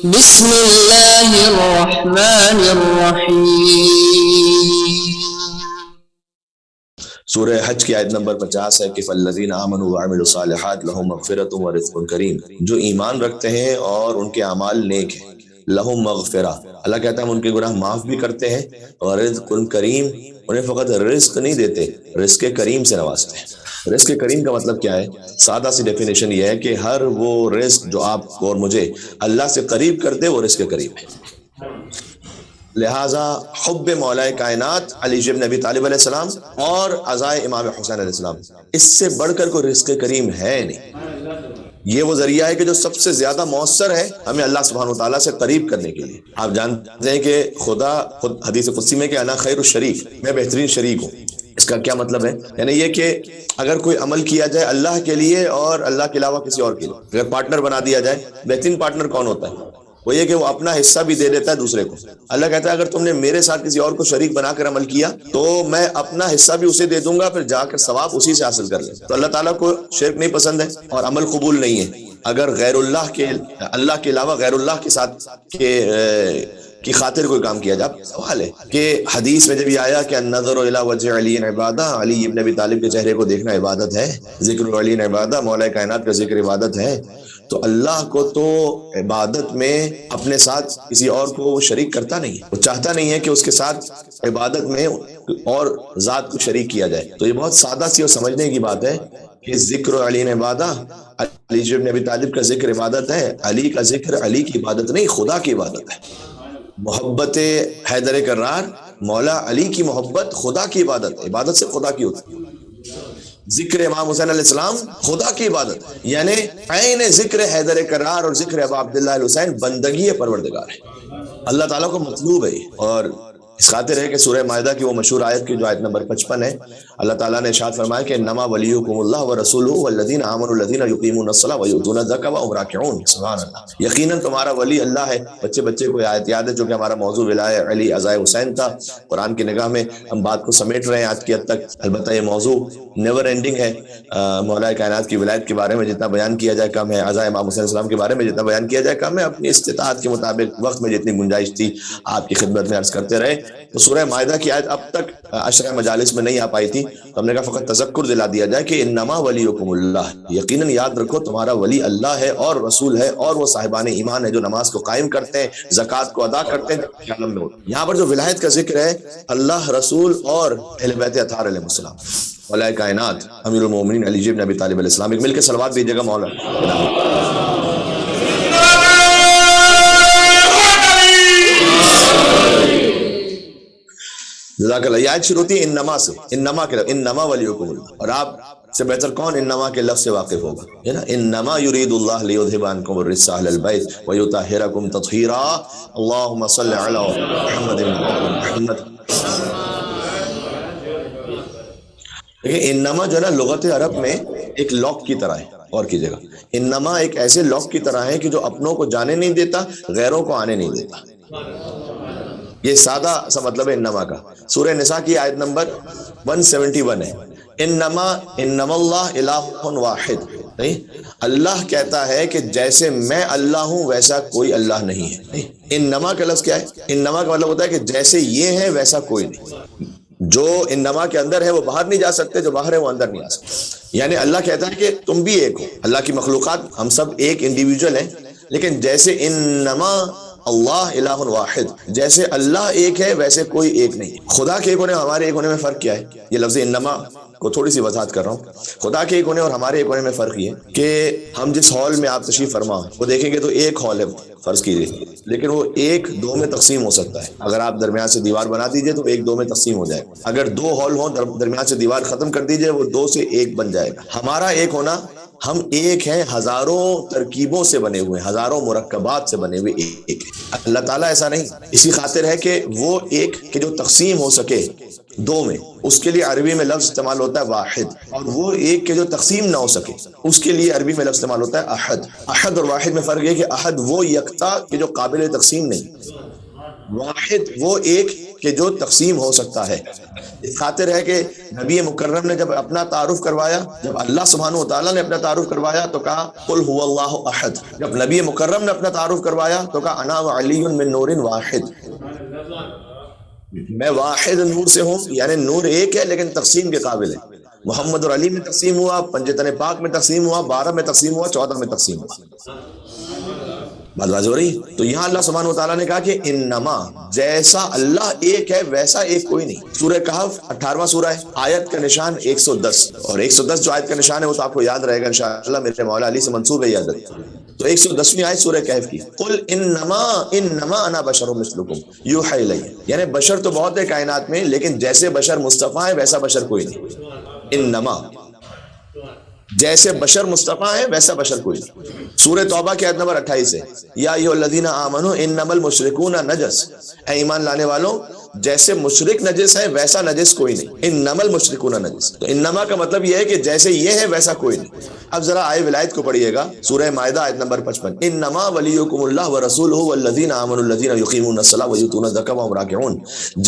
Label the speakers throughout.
Speaker 1: بسم اللہ الرحمن الرحیم۔
Speaker 2: سورہ حج کی آیت نمبر 50 ہے کہ فالذین آمنوا وعملوا الصالحات لہم مغفرۃ ورزق کریم، جو ایمان رکھتے ہیں اور ان کے اعمال نیک ہیں، لہم مغفرہ، اللہ کہتا ہے ہم ان کے گناہ معاف بھی کرتے ہیں، اور رزق کریم، انہیں فقط رزق نہیں دیتے، رزق کریم سے نوازتے ہیں۔ رزق کریم کا مطلب کیا ہے؟ سادہ سی ڈیفینیشن یہ ہے کہ ہر وہ رزق جو آپ کو اور مجھے اللہ سے قریب کر دے وہ رزق کریم ہے۔ لہٰذا حب مولا کائنات علی بن ابی طالب علیہ السلام اور عزائے امام حسین علیہ السلام، اس سے بڑھ کر کوئی رزق کریم ہے نہیں۔ یہ وہ ذریعہ ہے کہ جو سب سے زیادہ مؤثر ہے ہمیں اللہ سبحانہ وتعالیٰ سے قریب کرنے کے لیے۔ آپ جانتے ہیں کہ خدا خود حدیث قدسی میں کہ انا خیر الشریک، میں بہترین شریک ہوں۔ اس کا کیا مطلب ہے؟ یعنی یہ کہ اگر کوئی عمل کیا جائے اللہ کے لیے اور اللہ کے علاوہ کسی اور کے لیے، اگر پارٹنر بنا دیا جائے، بہترین پارٹنر کون ہوتا ہے؟ وہ یہ کہ وہ اپنا حصہ بھی دے دیتا ہے دوسرے کو۔ اللہ کہتا ہے اگر تم نے میرے ساتھ کسی اور کو شریک بنا کر عمل کیا تو میں اپنا حصہ بھی اسے دے دوں گا، پھر جا کر ثواب اسی سے حاصل کر لیں۔ تو اللہ تعالیٰ کو شرک نہیں پسند ہے اور عمل قبول نہیں ہے اگر غیر اللہ کے علاوہ غیر اللہ کے ساتھ کی خاطر کوئی کام کیا جائے۔ سوال ہے کہ حدیث میں جب یہ آیا کہ النظر الی وجہ علی عبادہ، علی ابن ابی طالب کے چہرے کو دیکھنا عبادت ہے، ذکر علی عبادہ، مولا کائنات کا ذکر عبادت ہے، تو اللہ کو تو عبادت میں اپنے ساتھ کسی اور کو وہ شریک کرتا نہیں ہے، وہ چاہتا نہیں ہے کہ اس کے ساتھ عبادت میں اور ذات کو شریک کیا جائے۔ تو یہ بہت سادہ سی اور سمجھنے کی بات ہے کہ ذکر علی عبادہ، علی بن ابی طالب کا ذکر عبادت ہے، علی کا ذکر علی کی عبادت نہیں، خدا کی عبادت ہے۔ محبت حیدر کرار، مولا علی کی محبت خدا کی عبادت ہے، عبادت سے خدا کی ہوتی ہے۔ ذکر امام حسین علیہ السلام خدا کی عبادت ہے، یعنی عین ذکر حیدر کرار اور ذکر ابا عبداللہ الحسین بندگی پروردگار ہے، اللہ تعالیٰ کو مطلوب ہے۔ اور اس خاطر ہے کہ سورہ مائدہ کی وہ مشہور آیت کی جو آیت نمبر 55 ہے، اللہ تعالیٰ نے ارشاد فرمایا کہ انما ولیکم اللہ ورسولہ والذین آمنوا الذین یقیمون الصلاۃ ویؤتون الزکاۃ وهم راکعون۔ سبحان اللہ، یقیناً تمہارا ولی اللہ ہے۔ بچے کو آیت یاد ہے جو کہ ہمارا موضوع ولایہ علی عزائے حسین تھا۔ قرآن کی نگاہ میں ہم بات کو سمیٹ رہے ہیں آج کی حد تک، البتہ یہ موضوع نیور اینڈنگ ہے۔ مولا کائنات کی ولایت کے بارے میں جتنا بیان کیا جائے کم ہے، عزائے امام حسین السلام کے بارے میں جتنا بیان کیا جائے کم ہے۔ اپنی استطاعت کے مطابق وقت میں جتنی گنجائش تھی آپ کی خدمت میں عرض کرتے رہے۔ تو سورہ مائدہ کی آیت اب تک عشرہ مجالس میں نہیں آ پائی تھی، تو ہم نے کہا فقط تذکر دلا دیا جائے کہ انما ولیکم اللہ، یقیناً یاد رکھو تمہارا ولی اللہ ہے اور رسول ہے، اور وہ صاحبان ایمان ہے جو نماز کو قائم کرتے ہیں، زکوٰۃ کو ادا کرتے ہیں جب عالم میں ہوتے ہیں۔ یہاں پر جو ولایت کا ذکر ہے، اللہ، رسول اور اہل بیت اطہار علیہ السلام، مولا کائنات امیر المومنین علی بن ابی طالب علیہ السلام۔ ایک مل کے صلوات دیجیے گا مولا۔ جزاک اللہ۔ یہ آیت شروع ہوتی ہے انما سے، انما کے لفظ، انما ولیکم اللہ، اور آپ سے بہتر کون انما کے لفظ سے واقف ہوگا؟ ہے نا، انما یرید اللہ لیذھب عنکم الرجس اہل البیت ویطہرکم تطہیرا، اللہم صل علی محمد محمد۔ دیکھیں انما جو ہے نا لغت عرب میں ایک لاک کی طرح ہے، اور کیجیے گا، انما ایک ایسے لاک کی طرح ہے کہ جو اپنوں کو جانے نہیں دیتا، غیروں کو آنے نہیں دیتا۔ یہ سادہ سا مطلب ہے انما کا۔ سورہ نساء کی آیت نمبر 171 ہے، انما اللہ الہ واحد، نہیں، اللہ کہتا ہے کہ جیسے میں اللہ ہوں ویسا کوئی اللہ نہیں ہے۔ انما کا لفظ کیا ہے؟ انما کا مطلب ہوتا ہے کہ جیسے یہ ہے ویسا کوئی نہیں۔ جو انما کے اندر ہے وہ باہر نہیں جا سکتے، جو باہر ہے وہ اندر نہیں آ سکتے۔ یعنی اللہ کہتا ہے کہ تم بھی ایک ہو، اللہ کی مخلوقات ہم سب ایک انڈیویجول ہیں، لیکن جیسے انما اللہ الہ واحد، جیسے اللہ ایک ہے ویسے کوئی ایک نہیں۔ خدا کے ایک ہونے اور ہمارے ایک ہونے میں فرق کیا ہے؟ یہ لفظ انما کو تھوڑی سی وضاحت کر رہا ہوں۔ خدا کے ایک ہونے اور ہمارے ایک ہونے میں فرق یہ ہے کہ ہم جس ہال میں آپ تشریف فرما وہ دیکھیں گے تو ایک ہال ہے فرض کیجیے، لیکن وہ ایک دو میں تقسیم ہو سکتا ہے۔ اگر آپ درمیان سے دیوار بنا دیجئے تو ایک دو میں تقسیم ہو جائے گا۔ اگر دو ہال ہوں درمیان سے دیوار ختم کر دیجئے وہ دو سے ایک بن جائے گا۔ ہمارا ایک ہونا، ہم ایک ہیں، ہزاروں ترکیبوں سے بنے ہوئے، ہزاروں مرکبات سے بنے ہوئے ایک ہے۔ اللہ تعالیٰ ایسا نہیں، اسی خاطر ہے کہ وہ ایک کہ جو تقسیم ہو سکے دو میں، اس کے لیے عربی میں لفظ استعمال ہوتا ہے واحد، اور وہ ایک کے جو تقسیم نہ ہو سکے اس کے لیے عربی میں لفظ استعمال ہوتا ہے احد۔ احد اور واحد میں فرق یہ کہ احد وہ یکتا کہ جو قابل تقسیم نہیں، واحد وہ ایک کہ جو تقسیم ہو سکتا ہے. اس خاطر ہے کہ نبی مکرم نے جب اپنا تعارف کروایا، جب اللہ سبحانہ و تعالیٰ نے اپنا تعارف کروایا تو کہا قل هو اللہ احد. جب نبی مکرم نے اپنا تعارف کروایا تو کہا انا وعلی من نور واحد، میں واحد نور سے ہوں، یعنی نور ایک ہے لیکن تقسیم کے قابل ہے. محمد اور علی میں تقسیم ہوا، پنجتن پاک میں تقسیم ہوا، 12 میں تقسیم ہوا، 14 میں تقسیم ہوا. بات واضح ہو رہی؟ تو یہاں اللہ سبحانہ و تعالیٰ نے کہا کہ انما، جیسا اللہ ایک ہے ویسا ایک کوئی نہیں. سورہ کہف 18واں سورہ ہے، آیت کا نشان 110، اور 110 جو آیت کا نشان ہے وہ تو آپ کو یاد رہے گا انشاءاللہ، میرے مولا علی سے منسوب ہے یہ عادت. تو 110ویں آیت سورہ کہف کی، قل انما انا بشر مثلکم یوحی الی، یعنی بشر تو بہت ہے کائنات میں لیکن جیسے بشر مصطفیٰ ہے ویسا بشر کوئی نہیں. انما، جیسے بشر مصطفیٰ ہے ویسا بشر کوئی نہیں. سورہ توبہ کی آیت نمبر 28 ہے، یا ایھا الذین آمنوا انما المشرکون نجس، اے ایمان لانے والوں جیسے مشرک نجس ہے ویسا نجس کوئی نہیں. انما المشرکون نجس، تو انما کا مطلب یہ ہے کہ جیسے یہ ہے ویسا کوئی نہیں. اب ذرا آئے ولایت کو پڑھیے گا، سورہ مائدہ آیت نمبر 55، انما ولیکم اللہ ورسولہ والذین آمنوا الذین یقیمون الصلاۃ ویؤتون الزکاۃ وهم راکعون.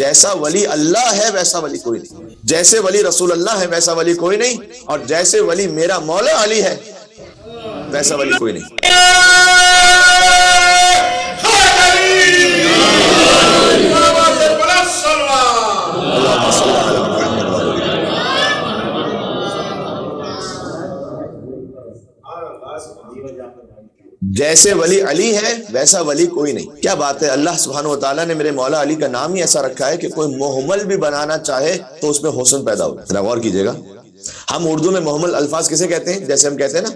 Speaker 2: جیسا ولی اللہ ہے ویسا ولی کوئی نہیں، جیسے ولی رسول اللہ ہے ویسا ولی کوئی نہیں، اور جیسے ولی میرا مولا علی ہے ویسا ولی کوئی نہیں. جیسے ولی علی ہے ویسا ولی کوئی نہیں. کیا بات ہے، اللہ سبحانہ و تعالیٰ نے میرے مولا علی کا نام ہی ایسا رکھا ہے کہ کوئی محمل بھی بنانا چاہے تو اس میں حسن پیدا ہو. ذرا غور کیجئے گا، ہم اردو میں محمل الفاظ کسے کہتے ہیں؟ جیسے ہم کہتے ہیں نا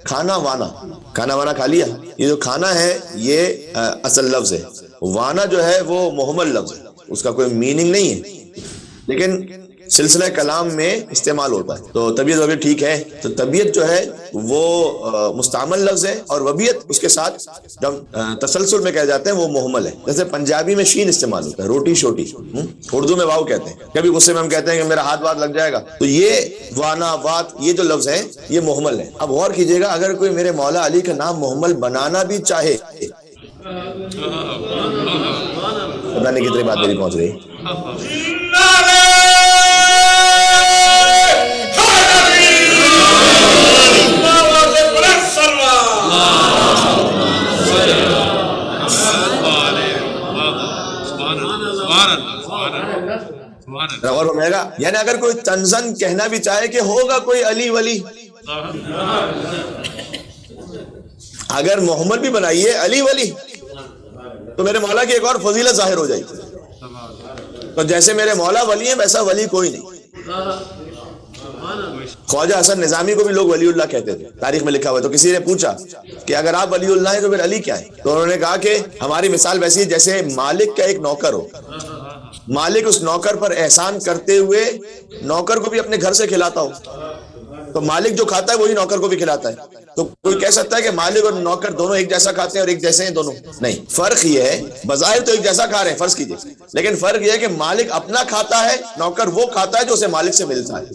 Speaker 2: کھانا وانا، کھانا وانا کھا لیا. یہ جو کھانا ہے یہ اصل لفظ ہے، وانا جو ہے وہ محمل لفظ ہے، اس کا کوئی میننگ نہیں ہے لیکن سلسلہ کلام میں استعمال ہوتا ہے. تو طبیعت وبیعت ٹھیک ہے، تو طبیعت جو ہے وہ مستعمل لفظ ہے، اور وبیعت اس کے ساتھ جب تسلسل میں کہہ جاتے ہیں وہ محمل ہے. جیسے پنجابی میں شین استعمال ہوتا ہے، روٹی شوٹی، اردو میں واو کہتے ہیں. کبھی غصے میں ہم کہتے ہیں کہ میرا ہاتھ وات لگ جائے گا، تو یہ وانا وات یہ جو لفظ ہے یہ محمل ہے. اب غور کیجئے گا، اگر کوئی میرے مولا علی کا نام محمل بنانا بھی چاہے، پتہ نہیں کتنی بات میری پہنچ رہی ہے. یعنی اگر کوئی تنزن کہنا بھی چاہے کہ ہوگا کوئی علی ولی، اگر محمد بھی بنائیے علی ولی تو میرے مولا کی ایک اور فضیلت ظاہر ہو جائے گی. تو جیسے میرے مولا ولی ہیں ویسا ولی کوئی نہیں. خواجہ حسن نظامی کو بھی لوگ ولی اللہ کہتے تھے، تاریخ میں لکھا ہوا ہے. تو کسی نے پوچھا کہ اگر آپ ولی اللہ ہیں تو پھر علی کیا ہے؟ تو انہوں نے کہا کہ ہماری مثال ویسی ہے جیسے مالک کا ایک نوکر ہو، مالک اس نوکر پر احسان کرتے ہوئے نوکر کو بھی اپنے گھر سے کھلاتا ہو، تو مالک جو کھاتا ہے وہی نوکر کو بھی کھلاتا ہے. تو کوئی کہہ سکتا ہے کہ مالک اور نوکر دونوں ایک جیسا کھاتے ہیں اور ایک جیسے ہیں دونوں؟ نہیں، فرق یہ ہے، بظاہر تو ایک جیسا کھا رہے ہیں فرض کیجئے، لیکن فرق یہ ہے کہ مالک اپنا کھاتا ہے، نوکر وہ کھاتا ہے جو اسے مالک سے ملتا ہے.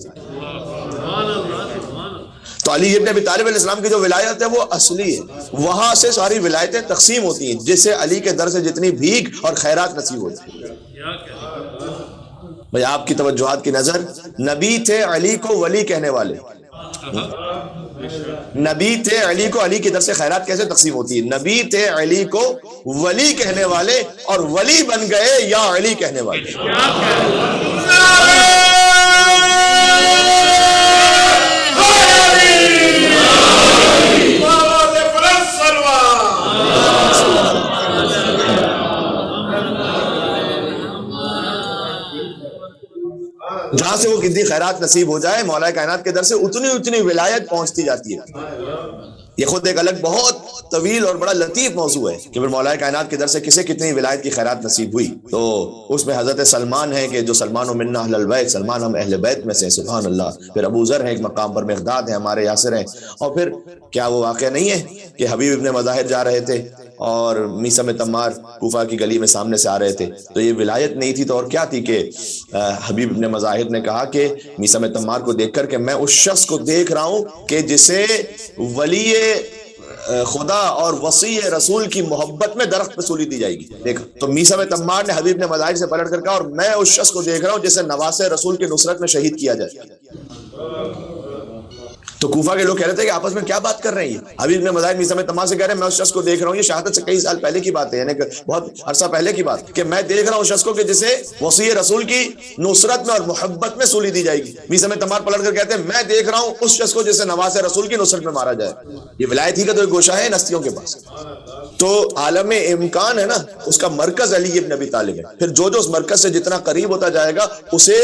Speaker 2: تو علی ابن ابی طالب علیہ السلام کی جو ولایت ہے وہ اصلی ہے، وہاں سے ساری ولایتیں تقسیم ہوتی ہیں، جس سے علی کے در سے جتنی بھیک اور خیرات نصیب ہوتی ہیں. بھئی آپ کی توجہات کی نظر، نبی تھے علی کو ولی کہنے والے، نبی تھے علی کو علی کی طرف سے خیرات کیسے تقسیم ہوتی ہے؟ نبی تھے علی کو ولی کہنے والے اور ولی بن گئے یا علی کہنے والے. جہاں سے وہ کتنی خیرات نصیب ہو جائے، مولا کائنات کے در سے اتنی اتنی ولایت پہنچتی جاتی ہے. یہ خود ایک الگ بہت طویل اور بڑا لطیف موضوع ہے کہ پھر مولا کائنات کے در سے کسے کتنی ولایت کی خیرات نصیب ہوئی. تو اس میں حضرت سلمان ہے کہ جو سلمان و منا اہل البیت، سلمان ہم اہل بیت میں سے، سبحان اللہ. پھر ابو ذر ہے ایک مقام پر، مقداد ہے ہمارے یاسر ہیں. اور پھر کیا وہ واقعہ نہیں ہے کہ حبیب ابن مظاہر جا رہے تھے اور میثم تمار کوفہ کی گلی میں سامنے سے آ رہے تھے؟ تو یہ ولایت نہیں تھی تو اور کیا تھی کہ حبیب ابن مظاہر نے کہا کہ میثم تمار کو دیکھ کر کہ میں اس شخص کو دیکھ رہا ہوں کہ جسے ولی خدا اور وصی رسول کی محبت میں درخت پہ سولی دی جائے گی. دیکھا تو میثم تمار نے حبیب نے مظاہر سے پلٹ کر کہا اور میں اس شخص کو دیکھ رہا ہوں جسے نواسے رسول کی نصرت میں شہید کیا جائے. تو کوفہ کے لوگ کہہ رہے تھے کہ آپس میں کیا بات کر رہے ہیں. حبیب نے مظاہر میثم تمار سے کہہ رہے ہیں میں اس شخص کو دیکھ رہا ہوں, یہ شہادت سے کئی سال پہلے کی بات ہے, یعنی بہت عرصہ پہلے کی بات, کہ میں دیکھ رہا ہوں اس شخص کو کہ جسے وصی رسول کی نصرت میں اور محبت میں سولی دی جائے گی. میثم تمار پلٹ کر کہتے ہیں میں دیکھ رہا ہوں اس شخص کو جسے نواز رسول کی نصرت میں مارا جائے. یہ ولایت ہی کا تو ایک گوشہ ہے ہستیوں کے پاس. تو عالم امکان ہے نا, اس کا مرکز علی ابن ابی طالب ہے. پھر جو اس مرکز سے جتنا قریب ہوتا جائے گا اسے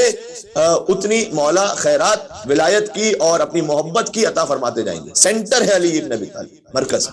Speaker 2: اتنی مولا خیرات ولایت کی اور اپنی محبت کی عطا فرماتے جائیں گے. سینٹر ہے علی ابن ابی طالب, مرکز.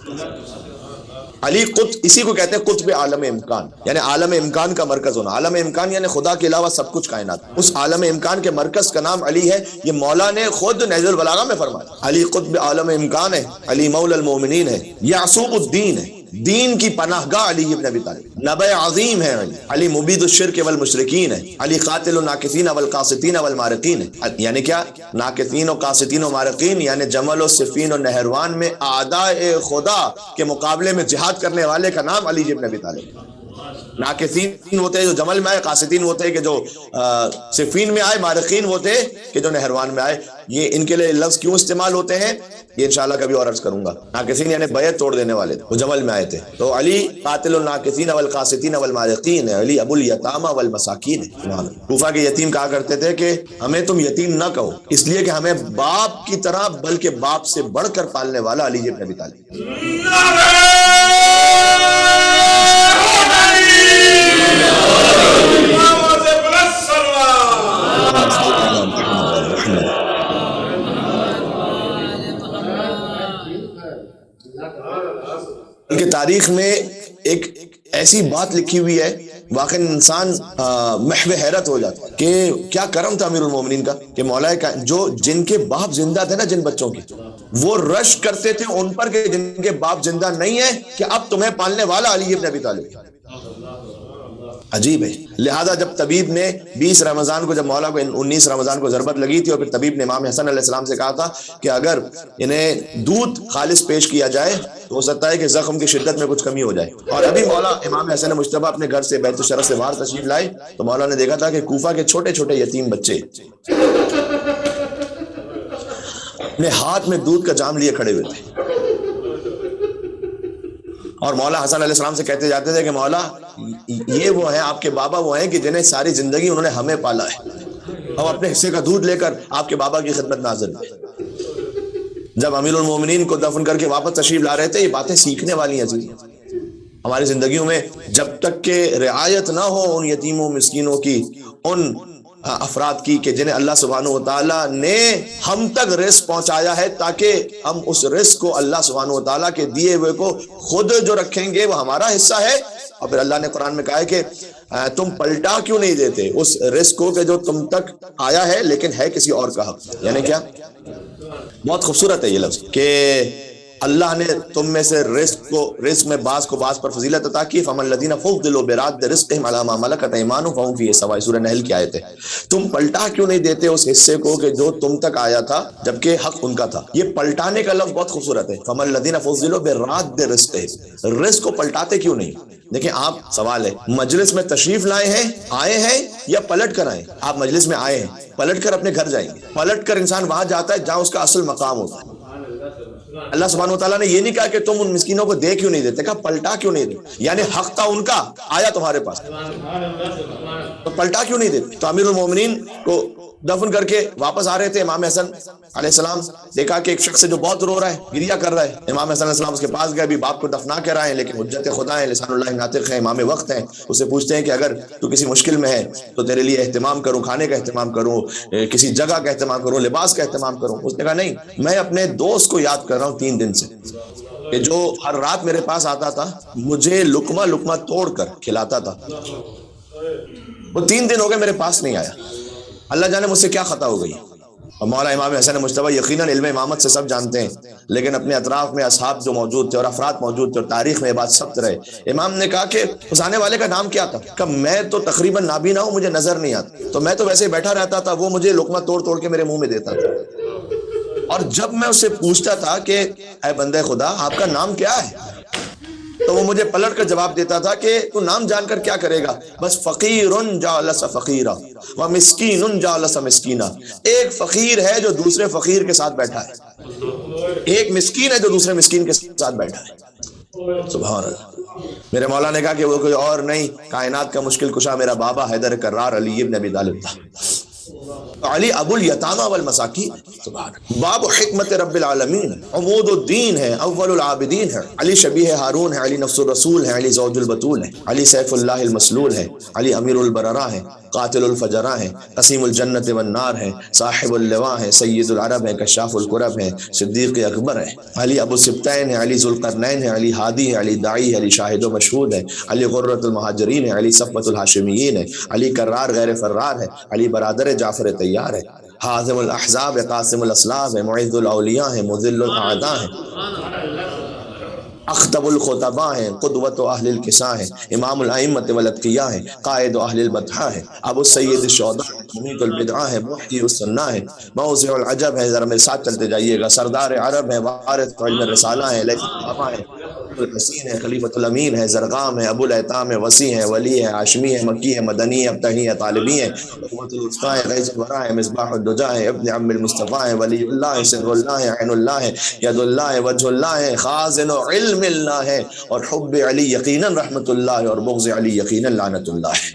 Speaker 2: علی قطب, اسی کو کہتے ہیں قطب عالم امکان, یعنی عالم امکان کا مرکز ہونا. عالم امکان یعنی خدا کے علاوہ سب کچھ کائنات. اس عالم امکان کے مرکز کا نام علی ہے. یہ مولا نے خود نہج البلاغہ میں فرمایا. علی قطب عالم امکان ہے, علی مولا المومنین ہے, یعصوب الدین ہے, دین کی پناہ گاہ علی ابن ابی طالب, نبی عظیم ہے علی, علی مبید الشرک والمشرکین ہے, علی قاتل الناکثین والقاسطین والمارقین ہے. یعنی کیا؟ ناکثین و قاسطین و مارقین یعنی جمل و صفین و نہروان میں اعداء خدا کے مقابلے میں جہاد کرنے والے کا نام علی ابن ابی طالب. ناکثین ہوتے ہیں جو جمل میں آئے, قاسطین ہوتے ہیں کہ جو صفین میں آئے, مارقین ہوتے ہیں کہ جو نہروان میں آئے. یہ ان کے لیے لفظ کیوں استعمال ہوتے ہیں یہ انشاءاللہ کبھی اور عرض کروں گا. ناکثین یعنی بیعت توڑ دینے والے, وہ جمل میں آئے تھے. تو علی قاتل الناکثین والقاسطین والمارقین ہے, علی ابو الیتامى والمساکین ہے. کوفہ کے یتیم کہا کرتے تھے کہ ہمیں تم یتیم نہ کہو, اس لیے کہ ہمیں باپ کی طرح بلکہ باپ سے بڑھ کر پالنے والا علی ابن ابی طالب. کہ تاریخ میں ایک ایسی بات لکھی ہوئی ہے واقعی انسان محو حیرت ہو جاتا ہے کہ کیا کرم تھا امیر المومنین کا کہ مولا کا جو جن کے باپ زندہ تھے نا, جن بچوں کے, وہ رشک کرتے تھے ان پر کہ جن کے باپ زندہ نہیں ہیں کہ اب تمہیں پالنے والا علی ابن ابی طالب. عجیب ہے. لہذا جب طبیب نے 20 رمضان کو, جب مولا کو 19 رمضان کو ضربت لگی تھی اور پھر طبیب نے امام حسن علیہ السلام سے کہا تھا کہ اگر انہیں دودھ خالص پیش کیا جائے تو ہو سکتا ہے کہ زخم کی شدت میں کچھ کمی ہو جائے. اور ابھی مولا امام حسن مجتبیٰ اپنے گھر سے بیت الشرف سے باہر تشریف لائے تو مولا نے دیکھا تھا کہ کوفہ کے چھوٹے چھوٹے یتیم بچے اپنے ہاتھ میں دودھ کا جام لیے کھڑے ہوئے تھے اور مولا حسن علیہ السلام سے کہتے جاتے تھے کہ مولا یہ وہ ہیں, آپ کے بابا وہ ہیں کہ جنہیں ساری زندگی انہوں نے ہمیں پالا ہے, ہم اپنے حصے کا دودھ لے کر آپ کے بابا کی خدمت میں حاضر ہوئے. جب امیر المومنین کو دفن کر کے واپس تشریف لا رہے تھے, یہ باتیں سیکھنے والی ہیں جی ہماری زندگیوں میں. جب تک کہ رعایت نہ ہو ان یتیموں مسکینوں کی, ان افراد کی کہ جنہیں اللہ سبحانہ وتعالیٰ نے ہم تک رزق پہنچایا ہے تاکہ ہم اس رزق کو اللہ سبحانہ وتعالیٰ کے دیے ہوئے کو خود جو رکھیں گے وہ ہمارا حصہ ہے. اور پھر اللہ نے قرآن میں کہا ہے کہ تم پلٹا کیوں نہیں دیتے اس رزق کو کہ جو تم تک آیا ہے لیکن ہے کسی اور کا حق. یعنی کیا؟ بہت خوبصورت ہے یہ لفظ کہ اللہ نے تم میں سے رزق میں بعض کو بعض پر فضیلت عطا کی. فَمَن الَّذِينَ فُضِّلُوا بِرَادِّ رِزْقِهِمْ عَلَىٰ مَا مَلَكَتْ أَيْمَانُهُمْ فَهُمْ فِيهِ سَوَاءٌ. سورہ نحل کی آیت ہے. تم پلٹا کیوں نہیں دیتے اس حصے کو کہ جو تم تک آیا تھا جبکہ حق ان کا تھا. یہ پلٹانے کا لفظ بہت خوبصورت ہے. فَمَن الَّذِينَ فُضِّلُوا بِرَادِّ رِزْقِهِمْ, رزق کو پلٹاتے کیوں نہیں؟ دیکھیں آپ, سوال ہے, مجلس میں تشریف لائے ہیں, آئے ہیں یا پلٹ کر آئے ہیں؟ آپ مجلس میں آئے ہیں, پلٹ کر اپنے گھر جائیں گے. پلٹ کر انسان وہاں جاتا ہے جہاں اس کا اصل مقام ہوتا ہے. اللہ سبحانہ وتعالیٰ نے یہ نہیں کہا کہ تم ان مسکینوں کو دے کیوں نہیں دیتے, کہا پلٹا کیوں نہیں دیتے. یعنی حق تھا ان کا, آیا تمہارے پاس, تو پلٹا کیوں نہیں دیتے. تو امیر المومنین کو دفن کر کے واپس آ رہے تھے امام حسن علیہ السلام, دیکھا کہ ایک شخص ہے جو بہت رو رہا ہے, گریا کر رہا ہے. امام حسن علیہ السلام اس کے پاس گئے, ابھی باپ کو دفنا کے رہے ہیں لیکن حجت خدا ہے, لسان اللہ ناطق ہے, امام وقت ہیں. اس سے پوچھتے ہیں کہ اگر تو کسی مشکل میں ہے تو تیرے لیے اہتمام کروں, کھانے کا اہتمام کروں, کسی جگہ کا اہتمام کروں, لباس کا اہتمام کروں. اس نے کہا نہیں, میں اپنے دوست کو یاد کر رہا ہوں 3 دن سے کہ جو ہر رات میرے پاس آتا تھا, مجھے لقمہ لقمہ توڑ کر کھلاتا تھا. وہ 3 دن ہو گئے میرے پاس نہیں آیا, اللہ جانے مجھ سے کیا خطا ہو گئی. اور مولا امام حسن مجتبیٰ یقیناً علم امامت سے سب جانتے ہیں, لیکن اپنے اطراف میں اصحاب جو موجود تھے اور افراد موجود تھے اور تاریخ میں یہ بات ثبت رہے. امام نے کہا کہ اس آنے والے کا نام کیا تھا؟ کہ میں تو تقریباً نابینا ہوں, مجھے نظر نہیں آتا, تو میں تو ویسے ہی بیٹھا رہتا تھا, وہ مجھے لقمہ توڑ توڑ کے میرے منہ میں دیتا تھا. اور جب میں اس سے پوچھتا تھا کہ اے بندے خدا آپ کا نام کیا ہے، تو وہ مجھے پلٹ کر جواب دیتا تھا کہ تو نام جان کر کیا کرے گا، بس فقیر جعلس فقیرا ومسکین جعلس مسکینا، ایک فقیر ہے جو دوسرے فقیر کے ساتھ بیٹھا ہے، ایک مسکین ہے جو دوسرے مسکین کے ساتھ بیٹھا ہے۔ سبحان اللہ۔ میرے مولا نے کہا کہ وہ کوئی اور نہیں، کائنات کا مشکل کشا میرا بابا حیدر کرار علی ابن ابی طالب تھا، علی ابو الیتامى والمساکین۔ باب حکمت رب العالمین، عمود الدین ہے، اول العابدین ہے، علی شبیہ ہارون ہے، علی نفس الرسول ہے، علی زوج البتول ہے، علی سیف اللہ المسلول ہے، علی امیر البررا ہے، قاتل الفجرا ہے، قسیم الجنت والنار ہے، صاحب اللواء ہے، سید العرب ہے، کشاف الکرب ہے، صدیق اکبر ہے، علی ابو السبتین ہے، علی ذوالقرنین ہے، علی ہادی ہے، علی داعی ہے، علی شاہد و مشہود ہے، علی غرۃ المہاجرین ہے، علی صفوۃ الہاشمیین ہے، علی کرار غیر فرار ہے، علی برادر جعفر طیار ہے، حازم الاحزاب ہے، قاسم الاسلاف ہے، معز الاولیاء ہے، مذل الاعداء ہے، اخطب الخطباء ہیں، قدوت اہل الکساء ہیں، امام الائمۃ والاتقیاء ہیں، قائد اہل البطحاء ہیں، ابو السید الشہداء ہے، ممیت البدعاء ہے، محیی السنہ ہے، موضع العجب ہے، ذرا میرے ساتھ چلتے جائیے گا، سردار عرب ہے، وارث علم الرسالہ ہے، لیث الصحابہ ہے، الحسین ہے، خلیفۃ الامین ہے، زرقام ہے، ابو الیتام ہے، وسیع ہے، ولی ہے، ہاشمی ہے، مکی ہے، مدنی ہے، ابتہی ہے، طالبی ہے، قوت الوسطیٰ ہے، غیث الورا ہے، مصباح الدجا ہے، ابن عم المصطفیٰ ہے، ولی اللہ ہے، سر اللہ ہے، عین اللہ ہے، ید اللہ ہے، وجہ اللہ ہے، خازن علم اللہ ہے، اور حب علی یقیناً رحمت اللہ ہے، اور بغض علی یقیناً لعنت اللہ ہے۔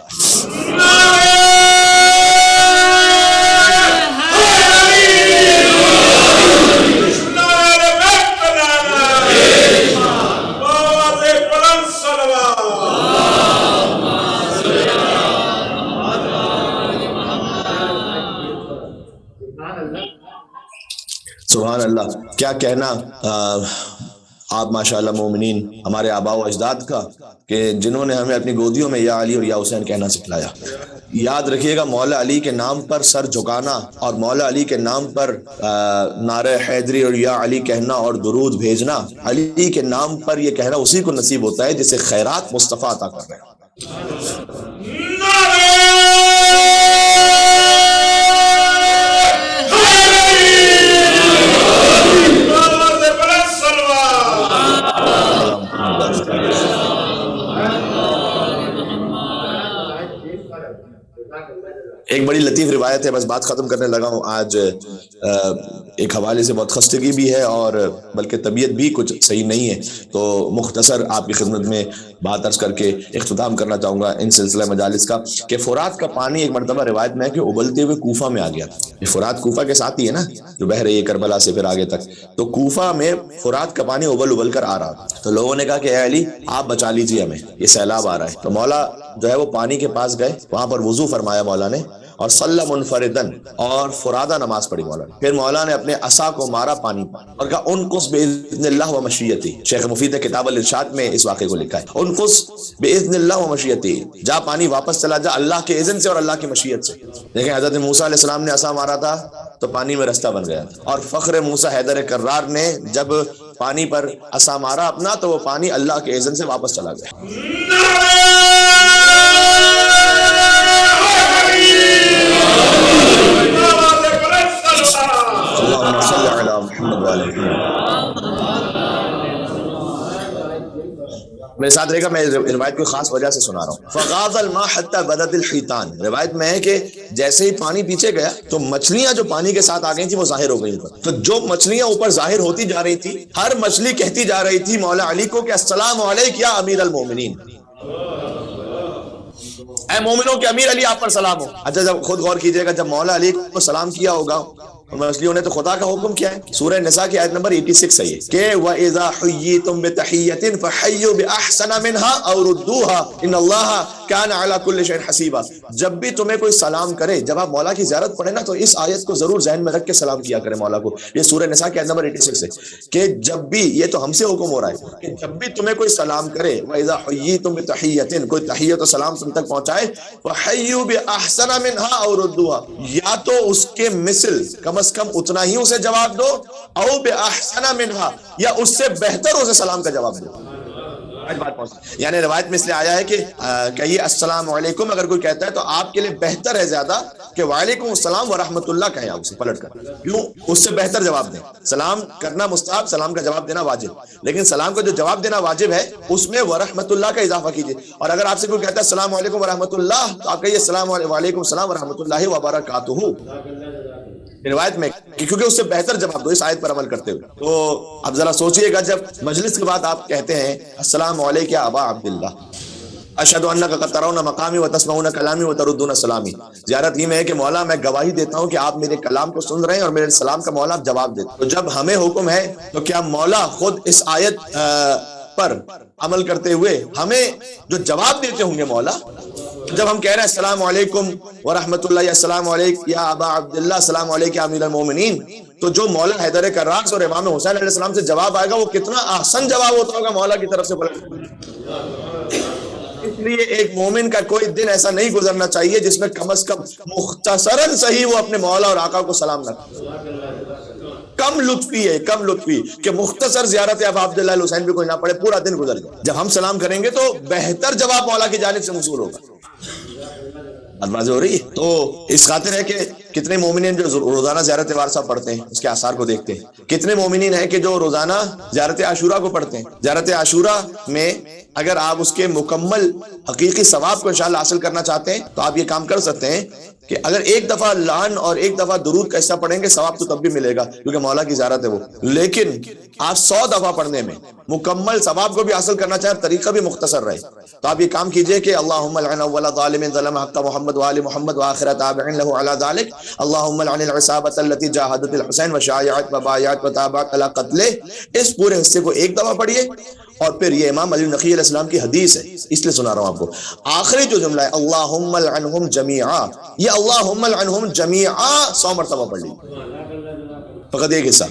Speaker 2: سبحان اللہ، کیا کہنا آپ ماشاءاللہ مومنین ہمارے آباء و اجداد کا، کہ جنہوں نے ہمیں اپنی گودیوں میں یا علی اور یا حسین کہنا سکھلایا۔ یاد رکھیے گا، مولا علی کے نام پر سر جھکانا اور مولا علی کے نام پر نعرہ حیدری اور یا علی کہنا اور درود بھیجنا، علی کے نام پر یہ کہنا اسی کو نصیب ہوتا ہے جسے خیرات مصطفیٰ عطا کر رہے ہیں۔ ایک بڑی لطیف روایت ہے، بس بات ختم کرنے لگا ہوں آج، ایک حوالے سے بہت خستگی بھی ہے اور بلکہ طبیعت بھی کچھ صحیح نہیں ہے، تو مختصر آپ کی خدمت میں بات عرض کر کے اختتام کرنا چاہوں گا ان سلسلہ مجالس کا، کہ فرات کا پانی ایک مرتبہ روایت میں ہے کہ ابلتے ہوئے کوفہ میں آ گیا تھا۔ یہ فرات کوفہ کے ساتھ ہی ہے نا، جو بہہ رہی ہے کربلا سے پھر آگے تک، تو کوفہ میں فرات کا پانی ابل کر آ رہا تھا، تو لوگوں نے کہا کہ اے علی آپ بچا لیجیے ہمیں، یہ سیلاب آ رہا ہے۔ تو مولا جو ہے وہ پانی کے پاس گئے، وہاں پر وضو فرمایا مولا نے، اور صلی منفردن، اور فرادہ نماز پڑھی مولا نے۔ پھر مولا نے اپنے عصا کو مارا پانی پر اور کہا انقص باذن اللہ و مشیتی۔ شیخ مفید نے کتاب الارشاد میں اس واقعے کو لکھا ہے، انقص باذن اللہ و مشیتی، جا پانی واپس چلا جا اللہ کے اذن سے اور اللہ کی مشیت سے۔ دیکھیں حضرت موسیٰ علیہ السلام نے عصا مارا تھا تو پانی میں رستہ بن گیا، اور فخر موسیٰ حیدر کرار نے جب پانی پر عصا مارا اپنا تو وہ پانی اللہ کے اذن سے واپس چلا گیا۔ اللہم صلی علی محمد وعلی محمد۔ میرے ساتھ رہے گا، میں روایت کو خاص وجہ سے سنا رہا ہوں۔ فغاض الماء حتی بدت الحیتان، روایت میں ہے کہ جیسے ہی پانی پیچھے گیا تو مچھلیاں جو پانی کے ساتھ آ گئی تھی وہ ظاہر ہو گئی اوپر، تو جو مچھلیاں اوپر ظاہر ہوتی جا رہی تھی، ہر مچھلی کہتی جا رہی تھی مولا علی کو کہ السلام علیک یا امیر المومنین، اے مومنوں کے امیر علی آپ پر سلام ہو۔ اچھا جب خود غور کیجئے گا، جب مولا علی کو سلام کیا ہوگا مچھلیوں نے، تو خدا کا حکم کیا ہے؟ سورہ نساء کی آیت نمبر 86 ہے یہ، کہ وَإِذَا حُيِّيتُم بِتَحِيَّةٍ فَحَيُّوا بِأَحْسَنَ مِنْهَا أَوْ رُدُّوهَا إِنَّ اللَّهَ كَانَ عَلَى كُلِّ شَيْءٍ حَسِيبًا۔ جب بھی تمہیں کوئی سلام کرے، جب آپ مولا کی زیارت پڑھیں نا، تو اس آیت کو ضرور ذہن میں رکھ کے سلام کیا کریں مولا کو۔ یہ سورہ نساء کی آیت نمبر 86 ہے، کہ جب بھی، یہ تو ہم سے حکم ہو رہا ہے کہ جب بھی تمہیں کوئی سلام کرے، وَإِذَا حُيِّيتُم بِتَحِيَّةٍ، کوئی تحیت و سلام تم تک پہنچائے، فَحَيُّوا بِأَحْسَنَ مِنْهَا أَوْ رُدُّوهَا، یا تو اس کے مثل، کم از کم اتنا ہی اسے جواب دو، او بِأَحْسَنَ مِنْهَا، یا اس سے بہتر اسے سلام کا جواب دو۔ یعنی روایت میں اس لیے آیا ہے کہ کہیے السلام علیکم اگر کوئی کہتا ہے تو آپ کے لیے بہتر ہے زیادہ کہ وعلیکم السلام ورحمۃ اللہ کہیں آپ اسے پلٹ کر. کیوں؟ اس سے بہتر جواب دیں. سلام کرنا مستحب، سلام کا جواب دینا واجب، لیکن سلام کا جو جواب دینا واجب ہے اس میں ورحمۃ اللہ کا اضافہ کیجیے. اور اگر آپ سے کوئی کہتا ہے السلام علیکم ورحمۃ اللہ تو آپ کہیے السلام وعلیکم السلام ورحمۃ اللہ وبرکاتہ روایت میں، کیونکہ اس سے بہتر جواب دو اس آیت پر عمل کرتے ہوئے. تو اب ذرا سوچئے گا جب مجلس کے بعد آپ کہتے ہیں السلام علیکم یا ابا عبداللہ اشہد انک قد ترون مقامی وتسمعون کلامی وتردون سلامی. زیارت ہی میں ہے کہ مولا میں گواہی دیتا ہوں کہ آپ میرے کلام کو سن رہے ہیں اور میرے سلام کا مولا آپ جواب دیتے ہیں. تو جب ہمیں حکم ہے تو کیا مولا خود اس آیت پر عمل کرتے ہوئے ہمیں جو جواب دیتے ہوں گے مولا، جب ہم کہہ رہے ہیں السلام علیکم ورحمۃ اللہ یا السلام علیکم یا ابا عبداللہ السلام علیکم یا امیر المومنین، تو جو مولا حیدر کراس اور امام حسین علیہ السلام سے جواب آئے گا وہ کتنا احسن جواب ہوتا ہوگا مولا کی طرف سے. اس لیے ایک مومن کا کوئی دن ایسا نہیں گزرنا چاہیے جس میں کم از کم مختصراً صحیح وہ اپنے مولا اور آقا کو سلام نہ کرے. کم لطفی ہے، کم لطفی کہ مختصر زیارت ابا عبداللہ الحسین بھی کوئی نہ پڑے، پورا دن گزر جائے. جب ہم سلام کریں گے تو بہتر جواب مولا کی جانب سے موصول ہوگا. واضح ہو رہی ہے؟ تو اس خاطر ہے کہ کتنے مومنین جو روزانہ زیارت وارثہ پڑھتے ہیں اس کے آثار کو دیکھتے ہیں. کتنے مومنین ہیں کہ جو روزانہ زیارت عاشورہ کو پڑھتے ہیں. زیارت عاشورہ میں اگر آپ اس کے مکمل حقیقی ثواب کو انشاءاللہ حاصل کرنا چاہتے ہیں تو آپ یہ کام کر سکتے ہیں کہ اگر ایک دفعہ لعن اور ایک دفعہ درود کا حصہ پڑھیں گے ثواب تو تب بھی ملے گا کیونکہ مولا کی زیارت ہے وہ. لیکن آپ 100 دفعہ پڑھنے میں مکمل ثواب کو بھی حاصل کرنا چاہیں، طریقہ بھی مختصر رہے، تو آپ یہ کام کیجئے کہ اللہم لعن اول ظالم ظلم حق محمد وآل محمد وآخر تابع له على ذلك اللہم لعن العصابة التي جاہدت الحسین وشایعت وبایعت وتابعت على قتله. اس پورے حصے کو ایک دفعہ پڑھیے اور پھر یہ امام علی نقی علیہ السلام کی حدیث ہے اس لیے سنا رہا ہوں آپ کو. آخری جو جملہ ہے اللہم لعنہم جمیعا، یہ اللہم لعنہم جمیعا 100 مرتبہ پڑھ لیجیے، فقط ایک حصہ.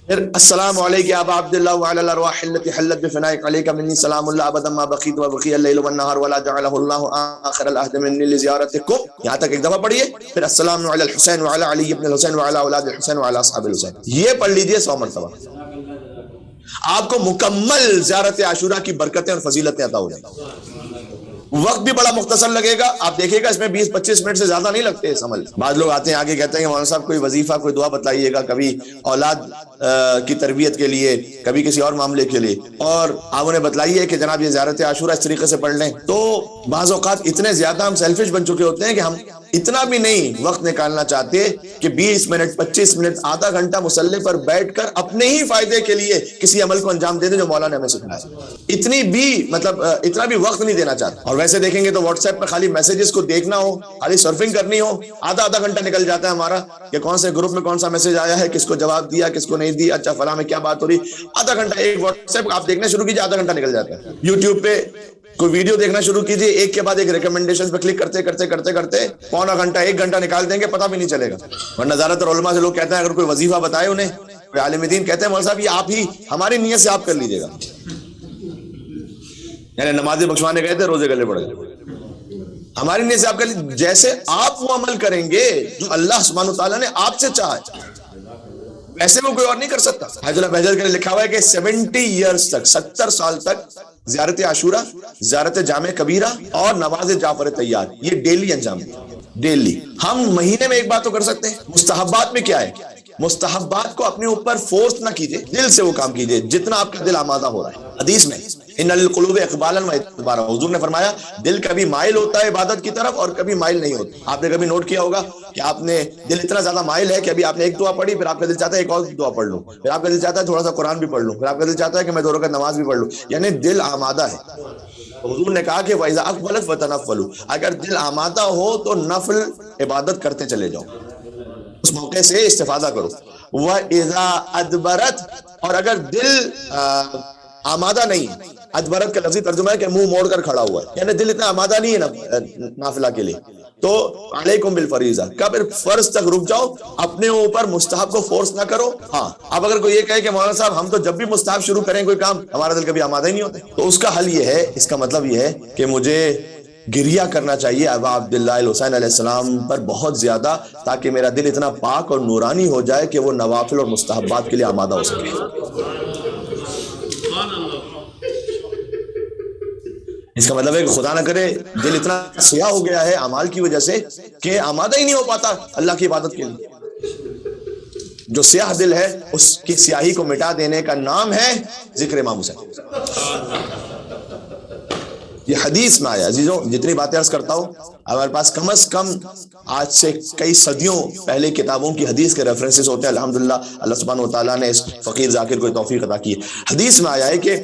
Speaker 2: پھر السلام علیکم یا ابا عبداللہ وعلی الارواح التي حلت بفنائک علیک منی سلام اللہ ابدا ما بقیت وبقی اللیل والنہار ولا جعلہ اللہ آخر العہد منی لزیارتکم. یہاں تک ایک دفعہ پڑھیے. پھر السلام علی الحسین وعلی علی ابن الحسین وعلی اولاد الحسین وعلی اصحاب الحسین، یہ پڑھ لیجیے 100 مرتبہ. آپ کو مکمل زیارت عاشورہ کی برکتیں اور فضیلتیں عطا ہو جائیں. وقت بھی بڑا مختصر لگے گا، آپ دیکھیے گا اس میں 20-25 منٹ سے زیادہ نہیں لگتے اس عمل. بعض لوگ آتے ہیں آگے کہتے ہیں کہ مولانا صاحب کوئی وظیفہ کوئی دعا بتلائیے گا، کبھی اولاد کی تربیت کے لیے، کبھی کسی اور معاملے کے لیے، اور آپ انہیں بتلائیے کہ جناب یہ زیارت عاشورہ اس طریقے سے پڑھ لیں. تو بعض اوقات اتنے زیادہ ہم سیلفش بن چکے ہوتے ہیں کہ ہم اتنا بھی نہیں وقت نکالنا چاہتے کہ 20 منٹ 25 منٹ آدھا گھنٹہ مصلی پر بیٹھ کر اپنے ہی فائدے کے لیے کسی عمل کو انجام دے دیں جو مولا نے ہمیں سکھایا ہے. اتنا بھی وقت نہیں دینا چاہتے. اور ویسے دیکھیں گے تو واٹس ایپ پر خالی میسیجز کو دیکھنا ہو، خالی سرفنگ کرنی ہو، آدھا گھنٹہ نکل جاتا ہے ہمارا کہ کون سے گروپ میں کون سا میسج آیا ہے، کس کو جواب دیا کس کو نہیں دیا، اچھا فلاں میں کیا بات ہو رہی. آدھا گھنٹہ ایک واٹس ایپ آپ دیکھنا شروع کیجیے، آدھا گھنٹہ نکل جاتا ہے. یوٹیوب پہ کوئی ویڈیو دیکھنا شروع کیجیے، ایک کے بعد ایک ریکمنڈیشن پہ کلک کرتے پونا گھنٹہ 1 گھنٹہ نکال دیں گے، پتہ بھی نہیں چلے گا. ورنہ زیادہ تر علماء سے لوگ کہتے ہیں اگر کوئی وظیفہ بتائے انہیں، کوئی عالم دین کہتے ہیں مولانا صاحب یہ آپ ہی ہماری نیت سے آپ کر لیجیے گا. یعنی نمازیں بخشوانے گئے تھے روزے گلے پڑ گئے، ہماری نیت سے آپ کر لیجیے. جیسے آپ وہ عمل کریں گے جو اللہ سبحانہ وتعالیٰ نے آپ سے چاہا ہے، ایسے وہ کوئی اور نہیں کر سکتا. حضرت اللہ بہجت کے لیے لکھا ہوا ہے کہ 70 ایئرز تک 70 سال تک زیارت عاشورہ، زیارت جامع کبیرہ اور نواز جعفر طیار یہ ڈیلی انجام دیں. ڈیلی ہم مہینے میں ایک بات تو کر سکتے ہیں. مستحبات میں کیا ہے؟ مستحبات کو اپنے اوپر فورس نہ کیجئے، دل سے وہ کام کیجئے جتنا آپ کا دل آمادہ ہو رہا ہے. حدیث میں ان للقلوب اقبالا و ادبارا، حضور نے فرمایا دل کبھی مائل ہوتا ہے عبادت کی طرف اور کبھی مائل نہیں ہوتا. آپ نے کبھی نوٹ کیا ہوگا کہ آپ نے دل اتنا زیادہ مائل ہے کہ ابھی آپ نے ایک دعا پڑھی، پھر آپ کا دل چاہتا ہے ایک اور دعا پڑھ لوں، پھر آپ کا دل چاہتا ہے تھوڑا سا قرآن بھی پڑھ لوں، پھر آپ کا دل چاہتا ہے کہ میں 2 رکعت نماز بھی پڑھ لوں. یعنی دل آمادہ ہے. حضور نے کہا کہ وَإِذَا أَقْبَلَتْ فَتَنَفَّلُوا، اگر دل آمادہ ہو تو نفل عبادت کرتے چلے جاؤ، اس موقع سے استفادہ کرو. وَإِذَا أَدْبَرَتْ، اور اگر دل آمادہ نہیں، ادبرت کا لفظی ترجمہ ہے کہ منہ موڑ کر کھڑا ہوا ہے، یعنی دل اتنا آمادہ نہیں ہے نافلہ کے لیے، تو علیکم بالفریضہ کا پھر فرض تک رک جاؤ، اپنے اوپر مستحب کو فورس نہ کرو. ہاں اب اگر کوئی یہ کہے کہ مولانا صاحب ہم تو جب بھی مستحب شروع کریں کوئی کام ہمارا دل کبھی آمادہ ہی نہیں ہوتا، تو اس کا حل یہ ہے، اس کا مطلب یہ ہے کہ مجھے گریہ کرنا چاہیے ابا عبداللہ الحسین علیہ السلام پر بہت زیادہ، تاکہ میرا دل اتنا پاک اور نورانی ہو جائے کہ وہ نوافل اور مستحبات کے لیے آمادہ ہو سکے. اس کا مطلب ہے کہ خدا نہ کرے دل اتنا سیاہ ہو گیا ہے اعمال کی وجہ سے کہ آمادہ ہی نہیں ہو پاتا اللہ کی عبادت کے لیے. جو سیاہ دل ہے اس کی سیاہی کو مٹا دینے کا نام ہے ذکر امام حسین. یہ حدیث میں آیا. عزیزوں جتنی باتیں عرض کرتا ہوں ہمارے پاس کم از کم آج سے کئی صدیوں پہلے کتابوں کی حدیث کے ریفرنسز ہوتے ہیں. الحمدللہ اللہ سبحانہ و تعالیٰ نے اس فقیر ذاکر کو توفیق عطا کی. حدیث میں آیا ہے کہ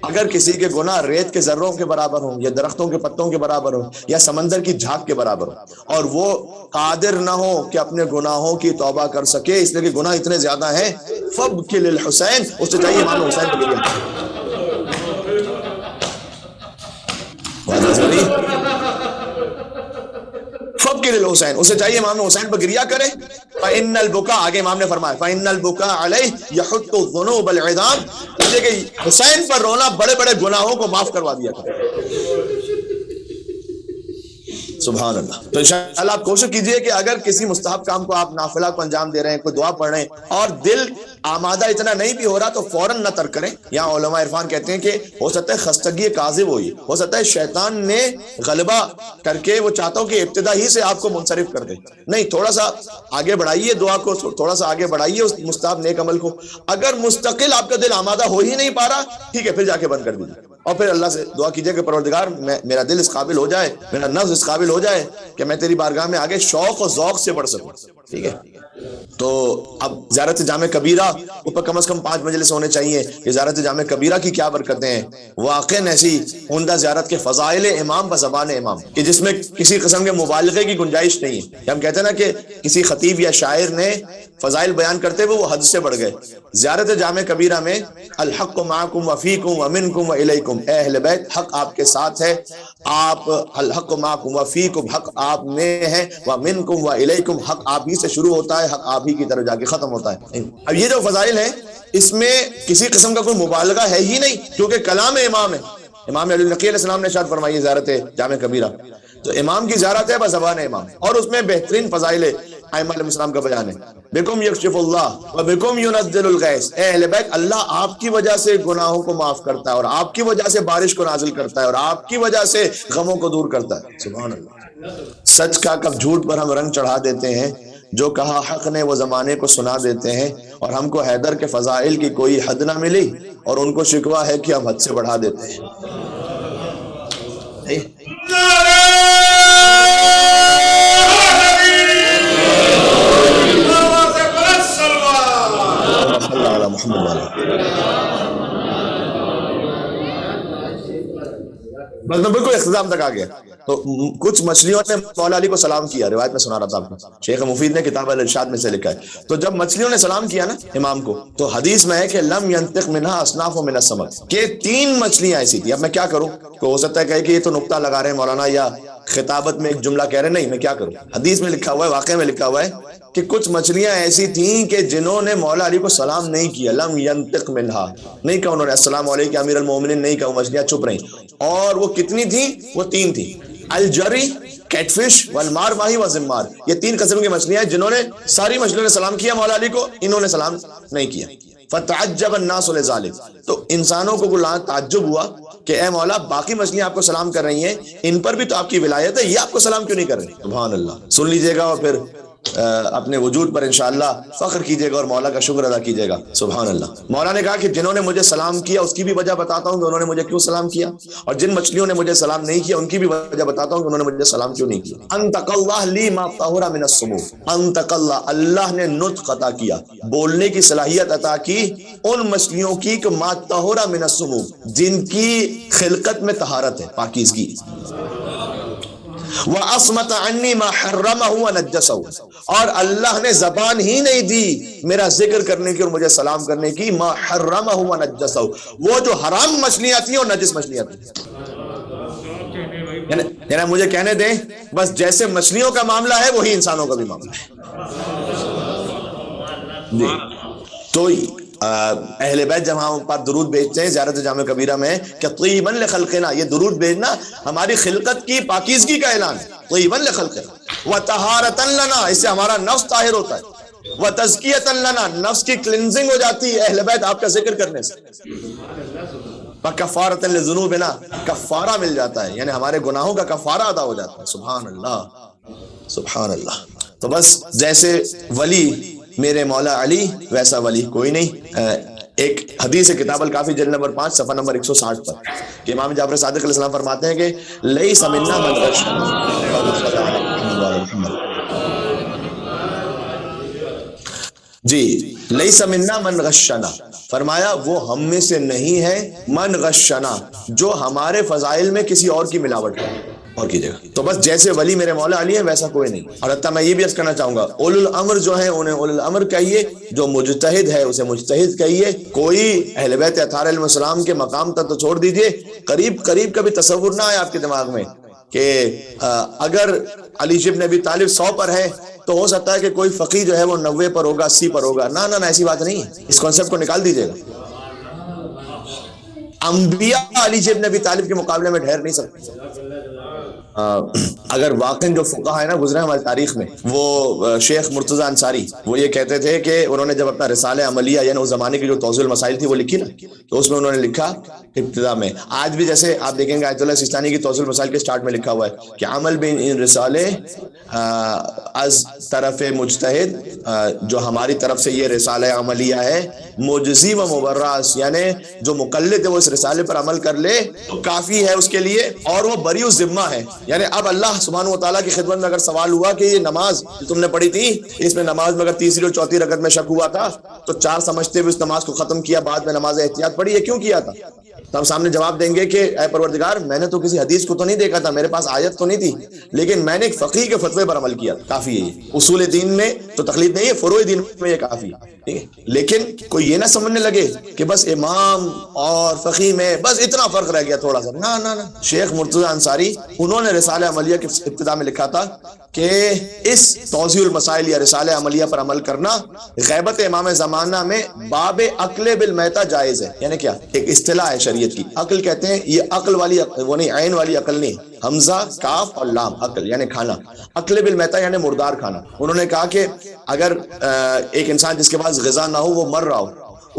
Speaker 2: اگر کسی کے گناہ ریت کے ذروں کے برابر ہوں یا درختوں کے پتوں کے برابر ہوں یا سمندر کی جھاگ کے برابر ہوں اور وہ قادر نہ ہو کہ اپنے گناہوں کی توبہ کر سکے اس لیے کہ گناہ اتنے زیادہ ہیں، فَبْكِ لِلْحُسَيْن، اس سے چاہیے امام حسین کے لیے. فَبْكِ لِلْحُسَيْن، اسے چاہیے امام حسین پر گریہ کرے. فَإِنَّ الْبُكَاءَ، آگے امام نے فرمایا فَإِنَّ الْبُكَاءَ عَلَيْهِ يَحُطُّ الذُّنُوبَ الْعِظَامَ، اس لیے کہ حسین پر رونا بڑے بڑے گناہوں کو معاف کروا دیا کرے. سبحان اللہ. تو انشاءاللہ آپ کوشش کیجئے کہ اگر کسی مستحب کام کو آپ نافلہ کو انجام دے رہے ہیں، کوئی دعا پڑھ رہے ہیں اور دل آمادہ اتنا نہیں بھی ہو رہا تو فوراً نہ ترک کریں. یہاں علماء عرفان کہتے ہیں کہ ہو سکتا ہے خستگی کاذب ہوئی، ہو سکتا ہے شیطان نے غلبہ کر کے وہ چاہتا ہوں کہ ابتدا ہی سے آپ کو منصرف کر دے. نہیں، تھوڑا سا آگے بڑھائیے دعا کو، تھوڑا سا آگے بڑھائیے اس مستحب نیک عمل کو. اگر مستقل آپ کا دل آمادہ ہو ہی نہیں پا رہا، ٹھیک ہے پھر جا کے بند کر دیجیے اور پھر اللہ سے دعا کیجئے کہ پروردگار میرا دل اس قابل ہو جائے، میرا نفس اس قابل ہو جائے کہ میں تیری بارگاہ میں آگے شوق و ذوق سے پڑھ سکوں. ٹھیک ہے. تو اب زیارت جامع کبیرہ اوپر کم از کم 5 مجلس ہونے چاہیے. یہ زیارت جامع کبیرہ کی کیا برکتیں ہیں. واقعاً ایسی عمدہ زیارت کے فضائل امام بزبان امام کہ جس میں کسی قسم کے مبالغے کی گنجائش نہیں ہے. ہم کہتے ہیں نا کہ کسی خطیب یا شاعر نے فضائل بیان کرتے ہوئے وہ حد سے بڑھ گئے. زیارت جامع کبیرہ میں الحق معکم وفیکم ومنکم والیکم، اے اہل بیت حق آپ کے ساتھ ہے، آپ الحق معکم وفیکم حق آپ میں ہے، ومنکم والیکم حق آپ ہی سے شروع ہوتا ہے، حق آپ ہی کی طرف جا کے ختم ہوتا ہے. اب یہ جو فضائل ہیں اس میں کسی قسم کا کوئی مبالغہ ہے ہی نہیں کیونکہ کلام امام ہے. امام علی نقی علیہ السلام نے ارشاد فرمائی زیارت جامع کبیرہ تو امام کی زیارت ہے بزبان امام، اور اس میں بہترین فضائل ائمہ علیہ السلام کا بیان ہے. بکم یکشف اللہ وبکم ینزل الغیث، اے اہل بیت اللہ آپ کی وجہ سے گناہوں کو معاف کرتا ہے اور آپ کی وجہ سے بارش کو نازل کرتا ہے اور آپ کی وجہ سے غموں کو دور کرتا ہے. سبحان اللہ. سچ کا کب جھوٹ پر ہم رنگ چڑھا دیتے ہیں، جو کہا حق نے وہ زمانے کو سنا دیتے ہیں، اور ہم کو حیدر کے فضائل کی کوئی حد نہ ملی اور ان کو شکوہ ہے کہ ہم حد سے بڑھا دیتے ہیں. بس میں بالکل اختتام تک آ گیا. تو کچھ مچھلیوں نے مولا علی کو سلام کیا، روایت میں سنا رہا تھا آپ کو، شیخ مفید نے کتاب الارشاد میں سے لکھا ہے. تو جب مچھلیوں نے سلام کیا نا امام کو تو حدیث میں ہے کہ لم ينطق منها اصناف من السمك، کہ 3 مچھلیاں ایسی تھی. اب میں کیا کروں، تو ہو سکتا ہے کہ یہ تو نقطہ لگا رہے ہیں مولانا یا خطابت میں ایک جملہ کہہ رہے ہیں، نہیں میں کیا کروں. حدیث میں لکھا ہوا ہے، واقعہ میں لکھا ہوا ہے کہ کچھ مچھلیاں ایسی تھیں کہ جنہوں نے مولا علی کو سلام نہیں کیا. لم ينطق منها، نہیں کہا انہوں نے السلام علیکم امیر المومنین، نہیں کہا، وہ مچھلیاں چپ رہیں. اور وہ کتنی تھیں؟ وہ 3 تھیں. الجری، کیٹ فش، والمار ماہی، وزمار. یہ 3 قسم کی مچھلیاں ہیں جنہوں نے ساری مچھلیوں نے سلام کیا مولا علی کو، انہوں نے سلام نہیں کیا. فتعجب الناس لذلك، تو انسانوں کو تعجب ہوا کہ اے مولا باقی مچھلیاں آپ کو سلام کر رہی ہیں، ان پر بھی تو آپ کی ولایت ہے، یہ آپ کو سلام کیوں نہیں کر رہی. سبحان اللہ. سن لیجئے گا اور پھر اپنے وجود پر انشاءاللہ فخر کیجئے گا اور مولا کا شکر ادا کیجئے گا. سبحان اللہ. مولا نے کہا کہ جنہوں نے مجھے سلام کیا اس کی بھی وجہ بتاتا ہوں کہ انہوں نے مجھے کیوں سلام کیا، اور جن مچھلیوں نے مجھے سلام نہیں کیا ان کی بھی وجہ بتاتا ہوں کہ انہوں نے مجھے سلام کیوں نہیں کیا. انطق اللہ لی ما طہر من السموم، انطق اللہ، اللہ نے نطق عطا کیا، بولنے کی صلاحیت عطا کی ان مچھلیوں کی کہ ما طہر من السموم، جن کی خلقت میں طہارت ہے، پاکیزگی. وَأَصْمَتَ عَنِّي مَا حَرَّمَهُ وَنَجَّسَهُ، اور اللہ نے زبان ہی نہیں دی میرا ذکر کرنے کی اور مجھے سلام کرنے کی. مَا حَرَّمَهُ وَنَجَّسَهُ، وہ جو حرام مچھلیاں تھیں اور نجس مچھلیاں تھیں. یعنی مجھے کہنے دیں بس جیسے مچھلیوں کا معاملہ ہے وہی انسانوں کا بھی معاملہ ہے. جی تو اہل بیت جب ہم پر درود بھیجتے ہیں زیارت جامع کبیرہ میں کہ طیبا لخلقنا، یہ درود بھیجنا ہماری خلقت کی پاکیزگی کا اعلان ہے. طیبا لخلقنا وطہارتا لنا، اس سے ہمارا نفس طاہر ہوتا ہے. وتزکیتا لنا، نفس کی کلینزنگ ہو جاتی ہے اہل بیت آپ کا ذکر کرنے سے. فکفارۃ لذنوبنا، کفارہ مل جاتا ہے، یعنی ہمارے گناہوں کا کفارہ ادا ہو جاتا ہے. سبحان اللہ سبحان اللہ. تو بس جیسے ولی میرے مولا علی ویسا ولی کوئی نہیں. ایک حدیث ہے کتاب الکافی جلد نمبر 5 صفحہ نمبر 160 پر کہ امام جعفر صادق علیہ السلام فرماتے ہیں کہ لیس منا من غشنا. جی لیس منا من غشنا، فرمایا وہ ہم میں سے نہیں ہے، من غشنا جو ہمارے فضائل میں کسی اور کی ملاوٹ ہے اور کی جگہ. تو بس جیسے ولی میرے مولا علی ہے ویسا کوئی نہیں. اور حتیٰ میں یہ بھی عرض کرنا چاہوں گا اولو الامر جو ہیں انہیں اولو الامر کہیے، جو مجتہد ہے اسے مجتہد کہیے. کوئی اہل بیت اطہار علیہ السلام کے مقام تک تو چھوڑ دیجئے، قریب قریب کا بھی تصور نہ آئے آپ کے دماغ میں کہ اگر علی ابن ابی طالب 100 پر ہے تو ہو سکتا ہے کہ کوئی فقی جو ہے وہ 90 پر ہوگا، 80 پر ہوگا. نہ نہ ایسی بات نہیں ہے، اس کانسیپٹ کو نکال دیجئے گا. انبیاء علی ابن ابی طالب کے مقابلے میں ٹھہر نہیں سکتے. اگر واقعی جو فقہاء ہیں نا گزرے ہماری تاریخ میں، وہ شیخ مرتضی انصاری وہ یہ کہتے تھے کہ انہوں نے جب اپنا رسالہ عملیہ یعنی اس زمانے کی جو توضیح المسائل تھی وہ لکھی نا، تو اس میں انہوں نے لکھا ابتدا میں، آج بھی جیسے آپ دیکھیں گے آیت اللہ سیستانی کی توضیح المسائل کے سٹارٹ میں لکھا ہوا ہے کہ عمل بین ان رسالے از طرف مجتہد، جو ہماری طرف سے یہ رسالہ عملیہ ہے، مجزی و مبرس، یعنی جو مقلد ہے وہ اس رسالے پر عمل کر لے تو کافی ہے اس کے لیے، اور وہ بری الذمہ ہے. یعنی اب اللہ سبحانہ و تعالیٰ کی خدمت میں اگر سوال ہوا کہ یہ نماز جو تم نے پڑھی تھی اس میں نماز میں اگر تیسری اور چوتھی رکعت میں شک ہوا تھا تو 4 سمجھتے ہوئے اس نماز کو ختم کیا، بعد میں نماز احتیاط پڑھی، یہ کیوں کیا تھا؟ تو ہم سامنے جواب دیں گے کہ اے پروردگار میں نے تو کسی حدیث کو تو نہیں دیکھا تھا، میرے پاس آیت تو نہیں تھی، لیکن میں نے ایک فقیہ کے فتوے پر عمل کیا، کافی ہے. یہ اصول دین میں تو تقلید نہیں ہے، فروع دین میں یہ کافی ہے. ٹھیک ہے، لیکن کوئی یہ نہ سمجھنے لگے کہ بس امام اور فقیہ میں بس اتنا فرق رہ گیا تھوڑا سا. نہ نہ نہ، شیخ مرتضی انصاری انہوں نے رسالہ عملیہ کے ابتدا میں لکھا تھا کہ اس توضیح المسائل یا رسالہ عملیہ پر عمل کرنا غیبت امام زمانہ میں باب عقل بالمیتہ جائز ہے. یعنی کیا؟ ایک اصطلاح ہے شریعت کی، عقل کہتے ہیں، یہ عقل والی وہ نہیں، عین والی عقل نہیں، حمزہ کاف اور لام، عقل یعنی کھانا، عقل بالمیتہ یعنی مردار کھانا. انہوں نے کہا کہ اگر ایک انسان جس کے پاس غذا نہ ہو وہ مر رہا ہو،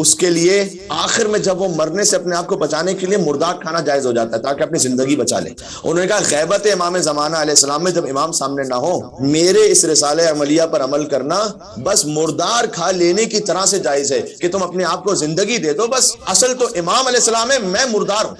Speaker 2: اس کے لیے آخر میں جب وہ مرنے سے اپنے آپ کو بچانے کے لیے مردار کھانا جائز ہو جاتا ہے تاکہ اپنی زندگی بچا لے. انہوں نے کہا غیبت امام زمانہ علیہ السلام میں جب امام سامنے نہ ہو، میرے اس رسالہ عملیہ پر عمل کرنا بس مردار کھا لینے کی طرح سے جائز ہے کہ تم اپنے آپ کو زندگی دے دو، بس اصل تو امام علیہ السلام ہے، میں مردار ہوں.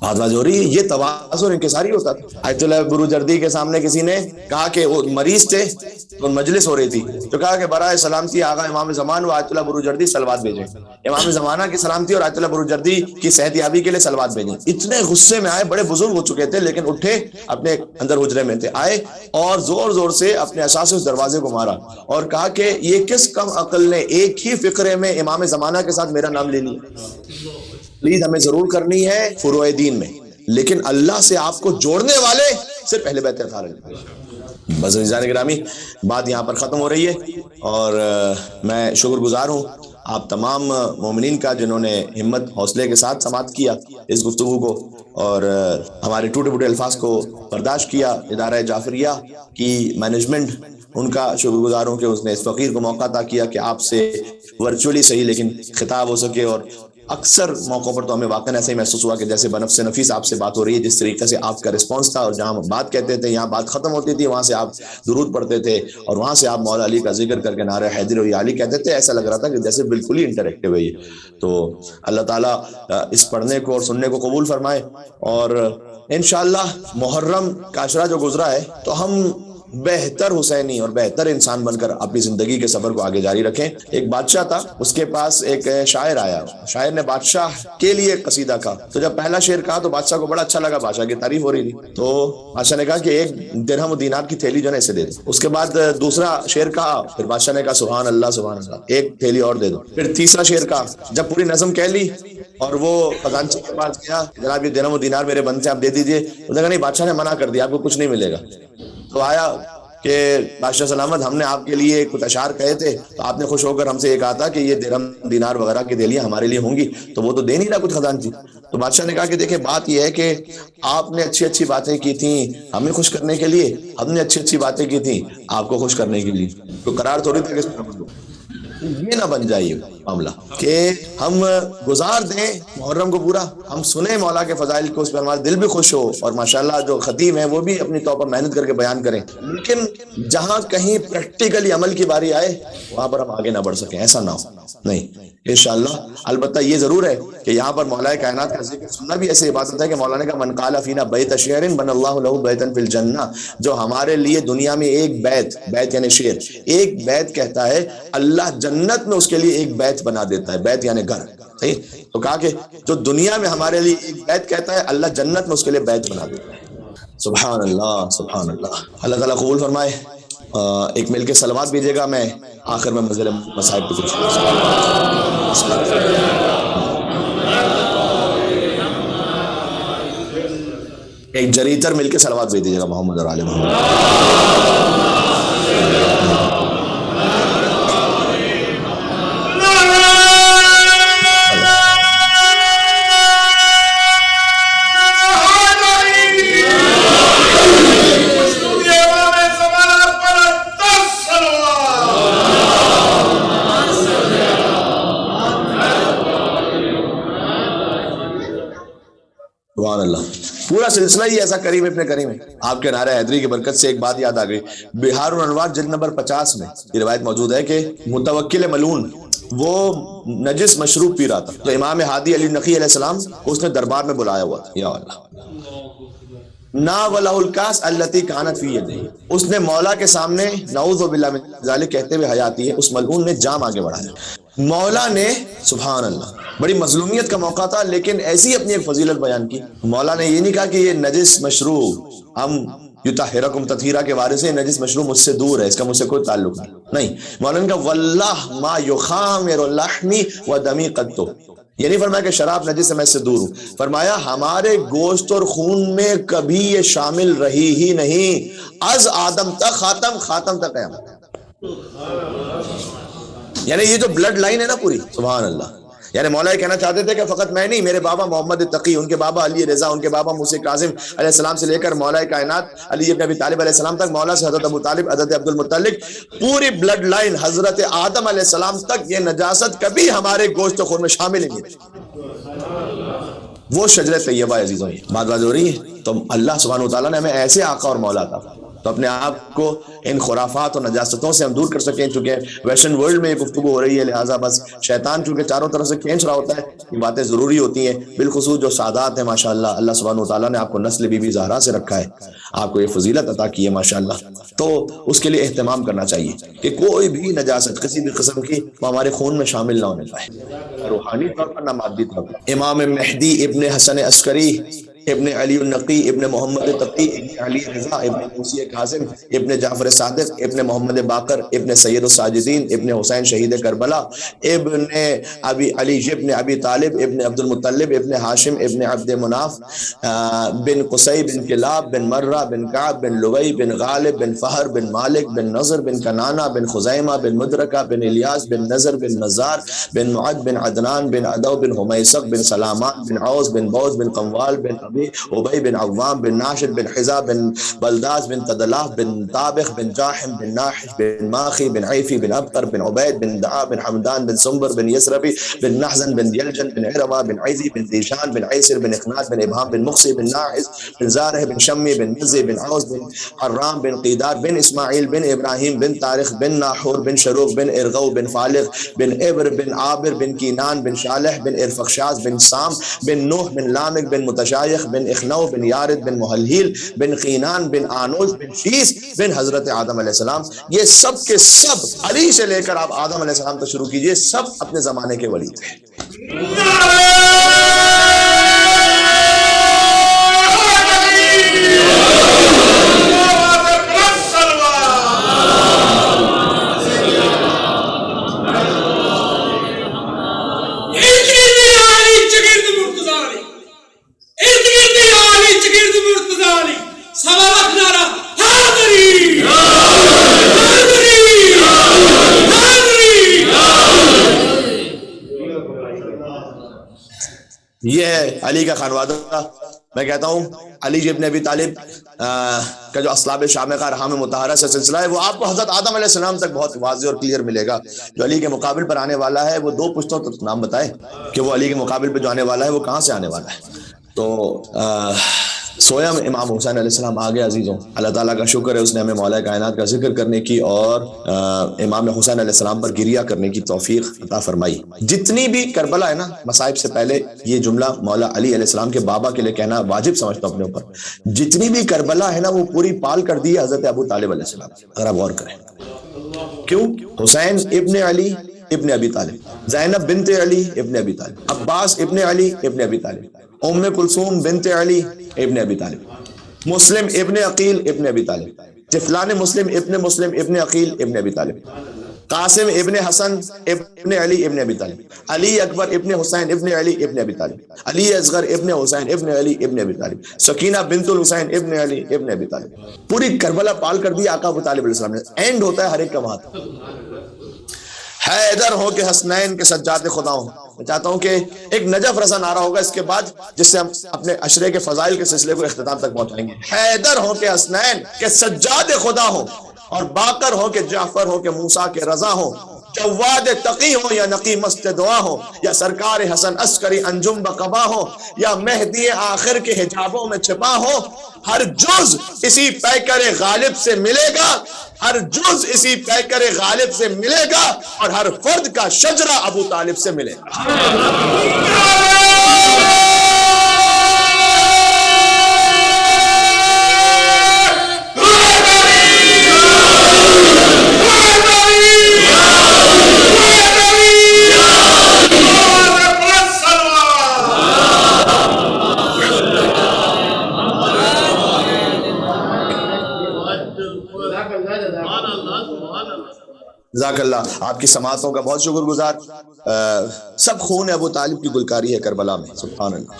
Speaker 2: بات واضح ہو رہی ہے. یہ تواضع اور انکساری ہوتا تھا. آیت اللہ بروجردی کے سامنے کسی نے کہا کہ وہ مریض تھے تو مجلس ہو رہی تھی، تو کہا کہ برائے سلامتی آغا امام زمان و آیت اللہ بروجردی صلوات بھیجیں. امام زمانہ کی سلامتی اور آیت اللہ بروجردی کی صحت یابی کے لیے صلوات بھیجیں. اتنے غصے میں آئے، بڑے بزرگ ہو چکے تھے لیکن اٹھے، اپنے اندر حجرے میں تھے، آئے اور زور زور سے اپنے اساس اس دروازے کو مارا اور کہا کہ یہ کس کم عقل نے ایک ہی فقرے میں امام زمانہ کے ساتھ میرا نام لے لیا. پلیز ہمیں ضرور کرنی ہے فروع دین میں، لیکن اللہ سے آپ کو جوڑنے والے صرف اہل بیت اطہار. بس عزیزان گرامی، بات یہاں پر ختم ہو رہی ہے اور میں شکر گزار ہوں آپ تمام مومنین کا جنہوں نے ہمت حوصلے کے ساتھ سماعت کیا اس گفتگو کو اور ہمارے ٹوٹے پھوٹے الفاظ کو برداشت کیا. ادارہ جعفریہ کی مینجمنٹ ان کا شکر گزار ہوں کہ اس نے اس فقیر کو موقع عطا کیا کہ آپ سے ورچولی صحیح لیکن خطاب ہو سکے. اور اکثر موقعوں پر تو ہمیں واقعا ایسا ہی محسوس ہوا کہ جیسے بنفس نفیس آپ سے بات ہو رہی ہے، جس طریقے سے آپ کا رسپانس تھا، اور جہاں ہم بات کہتے تھے یہاں بات ختم ہوتی تھی، وہاں سے آپ درود پڑھتے تھے اور وہاں سے آپ مولا علی کا ذکر کر کے نعرہ حیدر و علی کہتے تھے. ایسا لگ رہا تھا کہ جیسے بالکل ہی انٹریکٹیو ہے یہ. تو اللہ تعالیٰ اس پڑھنے کو اور سننے کو قبول فرمائے اور انشاءاللہ محرم کا عشرہ جو گزرا ہے تو ہم بہتر حسینی اور بہتر انسان بن کر اپنی زندگی کے سفر کو آگے جاری رکھیں. ایک بادشاہ تھا، اس کے پاس ایک شاعر آیا، شاعر نے بادشاہ کے لیے قصیدہ کہا. تو جب پہلا شعر کہا تو بادشاہ کو بڑا اچھا لگا، بادشاہ کی تعریف ہو رہی تھی. تو بادشاہ نے کہا کہ 1 درہم و دینار کی تھیلی جو ہے اسے دے دو. اس کے بعد دوسرا شعر کہا، پھر بادشاہ نے کہا سبحان اللہ سبحان اللہ، 1 تھیلی اور دے دو. پھر تیسرا شعر کہا، جب پوری نظم کہہ لی اور وہ خزانچی کے پاس گیا، جناب یہ درہم و دینار میرے بند سے آپ دے دیجئے. اس نے کہا نہیں، بادشاہ نے منع کر دیا، آپ کو کچھ نہیں ملے گا. تو آیا کہ بادشاہ سلامت ہم نے آپ کے لیے کچھ اشعار کہے تھے تو آپ نے خوش ہو کر ہم سے یہ کہا تھا کہ یہ درہم دینار وغیرہ کی دہلیاں ہمارے لیے ہوں گی، تو وہ تو دے نہیں رہا کچھ خزانچی. تو بادشاہ نے کہا کہ دیکھیں بات یہ ہے کہ آپ نے اچھی اچھی باتیں کی تھیں ہمیں خوش کرنے کے لیے، ہم نے اچھی اچھی باتیں کی تھیں آپ کو خوش کرنے کے لیے، تو قرار تھوڑی تھا کہ یہ نہ بن جائے معاملہ کہ ہم گزار دیں محرم کو پورا، ہم سنیں مولا کے فضائل کو، اس پہ ہمارا دل بھی خوش ہو، اور ماشاءاللہ جو خطیب ہیں وہ بھی اپنی طور پر محنت کر کے بیان کریں، لیکن جہاں کہیں پریکٹیکلی عمل کی باری آئے وہاں پر ہم آگے نہ بڑھ سکیں، ایسا نہ ہو، نہیں انشاءاللہ۔ البتہ یہ ضرور ہے کہ یہاں پر مولا کائنات کا ذکر سننا بھی ایسی عبادت ہے کہ مولانا کا من قال فینا بیت شعر بن اللہ لہ بیتا فی الجنہ، جو ہمارے لیے دنیا میں ایک بیت یعنی شعر ایک بیت کہتا ہے، اللہ جنت میں اس کے لیے ایک بیت بنا دیتا ہے، بیت یعنی گھر، صحیح؟ تو کہا کہ جو دنیا میں ہمارے لیے ایک بیت کہتا ہے، اللہ جنت میں اس کے لیے بیت بنا دیتا ہے۔ سبحان اللہ سبحان اللہ، اللہ تعالیٰ قبول فرمائے۔ ایک مل کے صلوات بھیجے گا، میں آخر میں مزید مسائل پہ کچھ ایک جریتر مل کے صلوات بھیج دیجیے گا محمد اور آل محمد۔ سبحان اللہ، پورا سلسلہ ہی ایسا کریم ابن کریم ہے۔ آپ کے نعرہ حیدری کی برکت سے ایک بات یاد آ گئی، بہار الانوار جلد نمبر 50 میں یہ روایت موجود ہے کہ متوکل ملعون وہ نجس مشروب پی رہا تھا، تو امام ہادی علی نقی علیہ السلام کو اس نے دربار میں بلایا ہوا تھا، یا اللہ ناولہ الکاس التی کانت فی یدہ، اس نے مولا کے سامنے نعوذ باللہ من ذالک کہتے ہوئے حیاتی ہے، اس ملعون نے جام آگے بڑھایا، مولا نے سبحان اللہ بڑی مظلومیت کا موقع تھا لیکن ایسی اپنی ایک فضیلت بیان کی، مولا نے یہ نہیں کہا کہ یہ نجس مشروب ہم یطہرکم تطہیرا کے وارث ہیں، نجس مشروب مجھ سے دور ہے، اس کا مجھ سے کوئی تعلق نہیں، مولا نے کہا واللہ ما یخامر لحمی و دمی قط، یہ نہیں فرمایا کہ شراب نجس ہے میں اس سے دور ہوں، فرمایا ہمارے گوشت اور خون میں کبھی یہ شامل رہی ہی نہیں، از آدم تک خاتم تک قیامت، یعنی یہ جو بلڈ لائن ہے نا پوری، سبحان اللہ، یعنی مولا یہ کہنا چاہتے تھے کہ فقط میں نہیں، میرے بابا محمد تقی، ان کے بابا علی رضا، ان کے بابا موسیٰ کاظم علیہ السلام سے لے کر مولا کائنات علی ابن ابی طالب علیہ السلام تک، مولا سے حضرت ابو طالب، حضرت عبد المطلب، پوری بلڈ لائن حضرت آدم علیہ السلام تک یہ نجاست کبھی ہمارے گوشت و خون میں شامل ہی نہیں، وہ شجرہ طیبہ عزیزوں، بات ہو رہی ہے۔ تو اللہ سبحانہ وتعالیٰ نے ہمیں ایسے آقا اور مولا تھا، تو اپنے آپ کو ان خرافات اور نجاستوں سے ہم دور کر سکیں، چونکہ ویسٹرن ورلڈ میں یہ گفتگو ہو رہی ہے، لہٰذا بس شیطان چونکہ چاروں طرف سے کھینچ رہا ہوتا ہے، یہ باتیں ضروری ہوتی ہیں، بالخصوص جو سادات ہیں ماشاءاللہ، اللہ سبحانہ وتعالیٰ نے آپ کو نسل بی بی زہرا سے رکھا ہے، آپ کو یہ فضیلت عطا کی ہے ماشاءاللہ، تو اس کے لیے اہتمام کرنا چاہیے کہ کوئی بھی نجاست کسی بھی قسم کی وہ ہمارے خون میں شامل نہ ہونے پائے، روحانی طور پر نہ مادی طور پر۔ امام مہدی ابن حسن عسکری ابن علی النقی ابن محمد تقی ابن علی رضا ابن موسیٰ کاظم ابن جعفر صادق ابن محمد باقر ابن سید الساجدین ابن حسین شہید کربلا ابن ابی علی ابن ابی طالب ابن عبد المطلب ابن ہاشم ابن عبد مناف بن قصی بن کلاب بن مرہ بن کعب بن لوی بن غالب بن فہر بن مالک بن نظر بن کنانہ بن خزیمہ بن مدرکہ بن الیاس بن نظر بن نزار بن معد بن عدنان بن عدو بن حمیسق بن سلامان بن عوض بن بوز بن قموال بن ابی بن عوام بن ناشد بن حزا بن بلداز بن تدلاف بن طابخ بن جاحم بن ناحش بن ماخی بن عیفی بن ابقر بن عبید بن دعا بن حمدان بن سنبر بن یسربی بن نحزن بن یلجن بن عربہ بن عیزی بن دیشان بن عیسر بن اخنات بن ابہام بن مخصی بن ناحز بن زارح بن شمی بن مزی بن عوز بن حرام بن قیدار بن اسماعیل بن ابراہیم بن طارق بن ناحور بن شروق بن ارغو بن فالق بن عبر بن عابر بن کینان بن شالح بن ارفخشاز بن سام بن نوح بن لامک بن متشایخ بن اخنو بن یارد بن محلہیل بن قینان بن آنوز بن شیس بن حضرت آدم علیہ السلام، یہ سب کے سب علی سے لے کر آپ آدم علیہ السلام تک شروع کیجئے، سب اپنے زمانے کے ولی تھے۔ یہ ہے علی کا خانوادہ. میں کہتا ہوں علی ابن ابی طالب کا جو اسلاب شامخہ ارحام مطہرہ سے سلسلہ ہے وہ آپ کو حضرت آدم علیہ السلام تک بہت واضح اور کلیئر ملے گا. جو علی کے مقابل پر آنے والا ہے وہ 2 پشتوں تک نام بتائے کہ وہ علی کے مقابل پہ جو آنے والا ہے وہ کہاں سے آنے والا ہے. تو سویا میں امام حسین علیہ السلام آگے عزیزوں. اللہ تعالیٰ کا شکر ہے اس نے ہمیں مولا کائنات کا ذکر کرنے کی اور امام حسین علیہ السلام پر گریہ کرنے کی توفیق عطا فرمائی. جتنی بھی کربلا ہے نا مصائب سے پہلے یہ جملہ مولا علی علیہ السلام کے بابا کے لیے کہنا واجب سمجھتا ہوں اپنے اوپر. جتنی بھی کربلا ہے نا وہ پوری پال کر دی ہے حضرت ابو طالب علیہ السلام. اگر آپ غور کریں کیوں؟ حسین ابن علی ابن ابی طالب، زینب بنت علی ابن ابی طالب، عباس ابن علی ابن ابی طالب، ام کلثوم بنت علی ابن ابی طالب، مسلم ابن عقیل ابن ابی طالب، طفلان مسلم ابن عقیل ابن ابی طالب، قاسم ابن حسن ابن علی ابن ابی طالب، علی اکبر ابن حسین ابن علی ابن ابی طالب، علی اصغر ابن حسین ابن علی ابن ابی طالب، سکینہ بنت الحسین ابن علی ابن ابی طالب. پوری کربلا پال کر دی آقا ابو طالب علیہ السلام نے. اینڈ ہوتا ہے ہر ایک کا وہاں تک. حیدر ہو کہ حسنین کے سجاد خدا ہوں. میں چاہتا ہوں کہ ایک نجف رسا نعرہ ہوگا اس کے بعد جس سے ہم اپنے عشرے کے فضائل کے سلسلے کو اختتام تک پہنچائیں گے. حیدر ہو کہ حسنین کے سجاد خدا ہوں، اور باقر ہو کہ جعفر ہو کہ موسیٰ کے رضا ہو، جواد تقی ہو یا نقی مست دعا ہو، یا سرکار حسن عسکری انجم بقبا ہو، یا مہدی آخر کے حجابوں میں چھپا ہو. ہر جز اسی پیکر غالب سے ملے گا، ہر جز اسی پیکر غالب سے ملے گا، اور ہر فرد کا شجرہ ابو طالب سے ملے گا. جزاک اللہ. آپ کی سماعتوں کا بہت شکر گزار. سب خون ابو طالب کی گلکاری ہے کربلا میں. سبحان اللہ.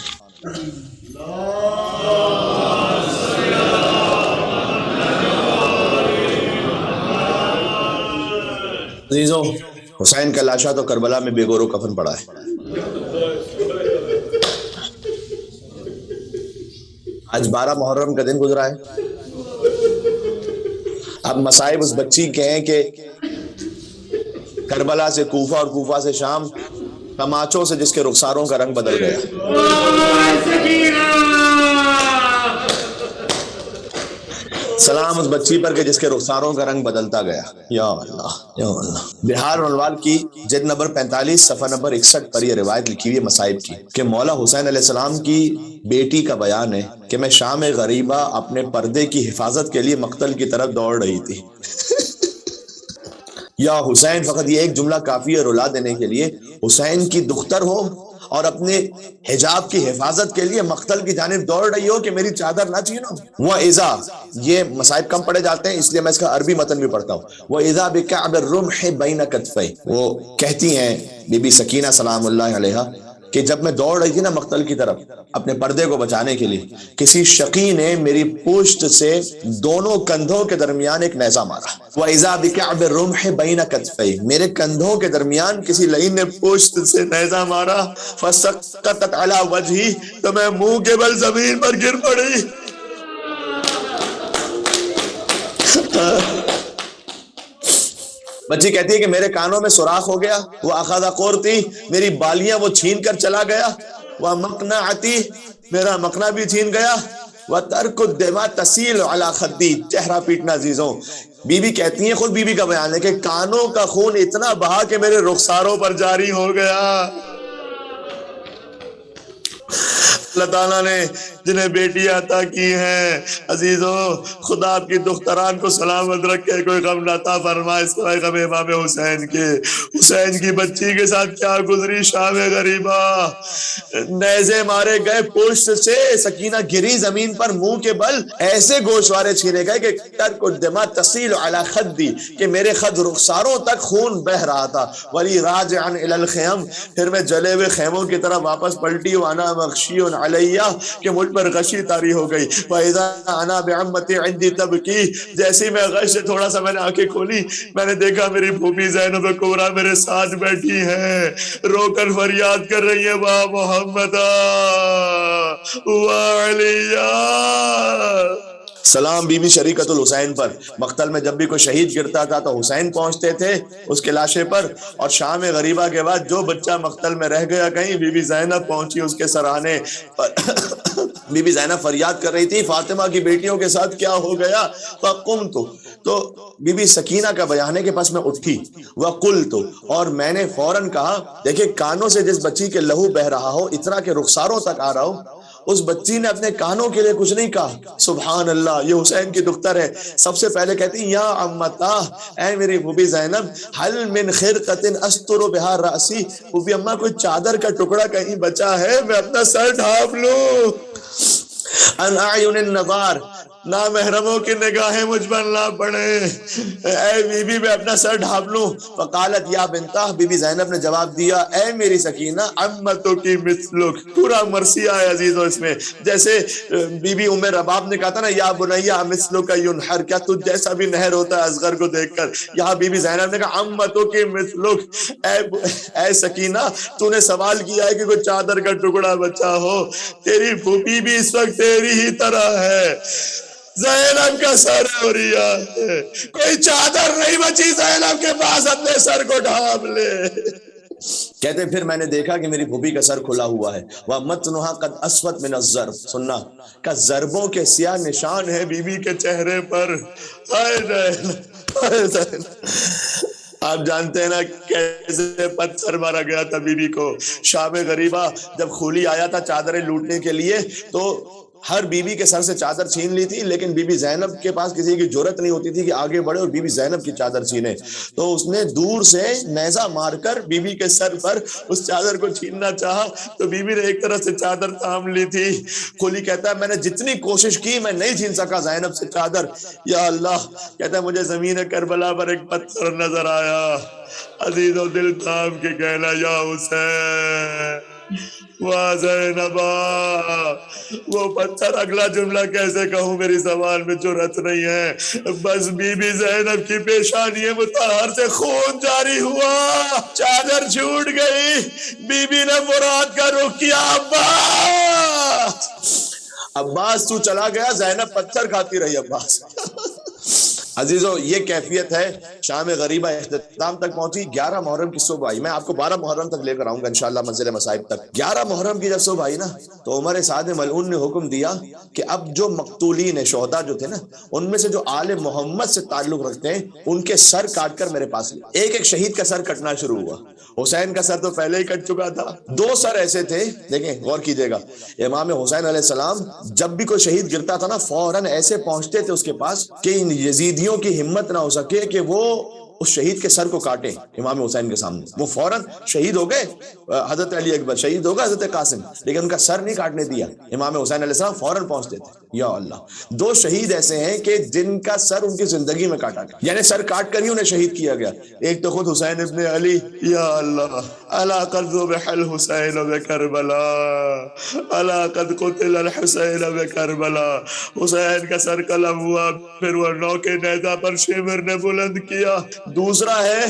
Speaker 2: عزیزوں حسین کا لاشا تو کربلا میں بے گور و کفن پڑا ہے. آج 12 محرم کا دن گزرا ہے. اب مصائب اس بچی کے ہیں کہ کربلا سے کوفہ اور کوفہ سے شام، تماچوں سے جس کے رخساروں کا رنگ بدل گیا. سلام اس بچی پر کہ جس کے رخساروں کا رنگ بدلتا گیا. یا اللہ یا اللہ. بہار عنوان کی جلد نمبر 45 صفحہ نمبر 61 پر یہ روایت لکھی ہوئی ہے مصائب کی کہ مولا حسین علیہ السلام کی بیٹی کا بیان ہے کہ میں شام غریبہ اپنے پردے کی حفاظت کے لیے مقتل کی طرف دوڑ رہی تھی. یا حسین، فقط یہ ایک جملہ کافی ہے رلا دینے کے لیے. حسین کی دختر ہو اور اپنے حجاب کی حفاظت کے لیے مقتل کی جانب دوڑ رہی ہو کہ میری چادر نہ چھینو. وَإِذَا، یہ مصائب کم پڑھے جاتے ہیں اس لیے میں اس کا عربی متن بھی پڑھتا ہوں. وَإِذَا بِكَعْبِ الرُّمْحِ بَيْنَ كَتْفَيْ. وہ کہتی ہیں بی بی سکینہ سلام اللہ علیہا کہ جب میں دوڑ رہی تھی نا مقتل کی طرف اپنے پردے کو بچانے کے لیے، کسی شقی نے میری پشت سے دونوں کندھوں کے درمیان ایک نیزہ مارا. وَإِذَا بِكَعْبِ الرُّمْحِ بَيْنَ كَتْفَيْ. میرے کندھوں کے درمیان کسی لعین نے پشت سے نیزہ مارا. فَسَقَطَتْ عَلَى وَجْهِي. تو میں منہ کے بل زمین پر گر پڑی. بچی کہتی ہے کہ میرے کانوں میں سوراخ ہو گیا. وہ اخذ قورتی، میری بالیاں وہ چھین کر چلا گیا. وہ مقنعتی، میرا مقنع بھی چھین گیا. وہ ترک الدماء تسیل علی خدی، چہرہ پیٹنا. عزیزوں بی بی کہتی ہیں، خود بی بی کا بیان ہے کہ کانوں کا خون اتنا بہا کہ میرے رخساروں پر جاری ہو گیا. اللہ تعالیٰ نے جنہیں بیٹی عطا کی ہیں عزیزوں، خدا آپ کی دختران کو سلامت رکھے، کوئی غم نہ عطا فرمائے اس طرح غم امام حسین کے. حسین کی بچی کے ساتھ کیا گزری شام غریبہ. نیزے مارے گئے پشت سے، سکینہ گری زمین پر منہ کے بل، ایسے گوشوارے چھینے گئے کہ ترک الدماء تسیل علی خدی، کہ میرے خد رخساروں تک خون بہ رہا تھا. ولی راجعا الی الخیم، پھر میں جلے ہوئے خیموں کی طرف واپس پلٹی. وانا مغشی علیہ، کہ مجھ پر غشی طاری ہو گئی. وَإِذَا أَنَا بِعَمَّتِي عِنْدِي تَبْكِي، جیسے میں غش سے تھوڑا سا میں نے آنکھیں کھولی، میں نے دیکھا میری پھوپھی زینب کبریٰ میرے ساتھ بیٹھی ہیں، رو کر فریاد کر رہی ہیں وا محمدہ وا علیہ. سلام بی بی شریکت الحسین پر. مقتل میں جب بھی کوئی شہید گرتا تھا تو حسین پہنچتے تھے اس کے لاشے پر، اور شام غریبہ کے بعد جو بچہ مقتل میں رہ گیا کہیں، بی بی زینب پہنچی اس کے سرانے پر. بی بی زینب فریاد کر رہی تھی فاطمہ کی بیٹیوں کے ساتھ کیا ہو گیا. فقمت، تو بی بی سکینہ کا بیان ہے کہ پس میں اٹھی. وقلت، اور میں نے فوراً کہا، دیکھیں کانوں سے جس بچی کے لہو بہ رہا ہو اتنا کہ رخساروں تک آ رہا ہو، اس بچی نے اپنے کانوں کے لیے کچھ نہیں کہا. سبحان اللہ، یہ حسین کی دختر ہے. سب سے پہلے کہتی یا امتا، اے میری پھوپھی زینب، حل من خرقۃ استر بہا رأسی، پھوپھی اماں کوئی چادر کا ٹکڑا کہیں بچا ہے میں اپنا سر ڈھانپ لوں. ان اعین النظار، نامحرموں کی نگاہیں مجھ پر نہ پڑے، اے بی بی میں اپنا سر ڈھانپ لوں. فقالت یا بنتہ، بی بی زینب نے جواب دیا، اے میری سکینہ، عمتوں کی مثلک، پورا مرثیہ ہے عزیزوں اس میں. جیسے بی بی ام رباب نے کہا تھا نا یا بنیہ مثلک ینحر، کیا تجھ جیسا بھی نہر ہوتا ہے اصغر کو دیکھ کر. یہاں بی بی زینب نے کہا عمتوں کی مثلک، اے سکینہ تو نے سوال کیا ہے کہ کوئی چادر کا ٹکڑا بچا ہو، تیری پھوپھی بھی اس وقت تیری ہی طرح ہے، زینب کا سر اوریا ہے، کوئی چادر نہیں بچی زینب کے پاس، اپنے سر کو ڈھانپ لے. کہتے پھر میں نے دیکھا کہ میری پھوپھی کا سر کھلا ہوا ہے. وَمَتْنُهَا قَدْ أَسْوَدْ مِنَ الضَّرْبِ، سننا کہ ضربوں کے سیاہ نشان ہے بی بی کے چہرے پر. ہائے زینب، ہائے زینب. آپ جانتے ہیں نا کیسے پتھر مارا گیا تھا بی بی کو. شام غریبہ جب خولی آیا تھا چادریں لوٹنے کے لیے تو ہر بی بی کے سر سے چادر چھین لی تھی، لیکن بی بی زینب کے پاس کسی کی جرت نہیں ہوتی تھی کہ آگے بڑھے اور بی بی زینب کی چادر چھینے. تو اس نے دور سے نیزہ مار کر بی بی کے سر پر اس چادر کو چھیننا چاہا تو بی بی نے ایک طرح سے چادر تھام لی تھی. کھولی کہتا ہے میں نے جتنی کوشش کی میں نہیں چھین سکا زینب سے چادر. یا اللہ، کہتا ہے مجھے زمین کربلا پر ایک پتھر نظر آیا، عزیز و دل تھام کے کہنا یا حسین واہ زینبا. وہ پتھر اگلا جملہ کیسے کہوں میری زبان میں جرأت نہیں ہے. بس بی بی زینب کی پیشانی مطہر سے خون جاری ہوا، چادر چھوٹ گئی، بی بی نے مراد کا رخ کیا، عباس عباس تو چلا گیا، زینب پتھر کھاتی رہی. عباس عزیزو یہ کیفیت ہے. شام غریبہ اختتام تک پہنچی. 11 محرم کی صبح آئی. میں آپ کو 12 محرم تک لے کر آؤں گا انشاءاللہ منزل مصائب تک. 11 محرم کی جب صبح آئی نا تو عمر سعد ملعون نے حکم دیا کہ اب جو مقتولین شہداء جو تھے نا ان میں سے جو آل محمد سے تعلق رکھتے ہیں ان کے سر کاٹ کر میرے پاس لے. ایک ایک شہید کا سر کٹنا شروع ہوا. حسین کا سر تو پہلے ہی کٹ چکا تھا. 2 سر ایسے تھے، دیکھیں غور کیجئے گا، امام حسین علیہ السلام جب بھی کوئی شہید گرتا تھا نا فوراً ایسے پہنچتے تھے اس کے پاس کہ ان یزیدیوں کی ہمت نہ ہو سکے کہ وہ اس شہید کے سر کو کاٹیں امام حسین کے سامنے. وہ فوراً شہید ہو گئے، حضرت علی اکبر شہید ہو گئے، حضرت قاسم، لیکن ان کا سر نہیں کاٹنے دیا. امام حسین علیہ السلام فوراً پہنچتے تھے. یا اللہ، 2 شہید ایسے ہیں کہ جن کا سر ان کی زندگی میں کاٹا گیا، یعنی سر کاٹ کر ہی انہیں شہید کیا گیا. ایک تو خود حسین ابن علی. یا اللہ، الا قد ذبح الحسین بکربلا، الا قد قتل الحسین بکربلا. حسین کا سر قلم ہوا، پھر وہ نو کے نیزہ پر شمر نے بلند کیا. دوسرا ہے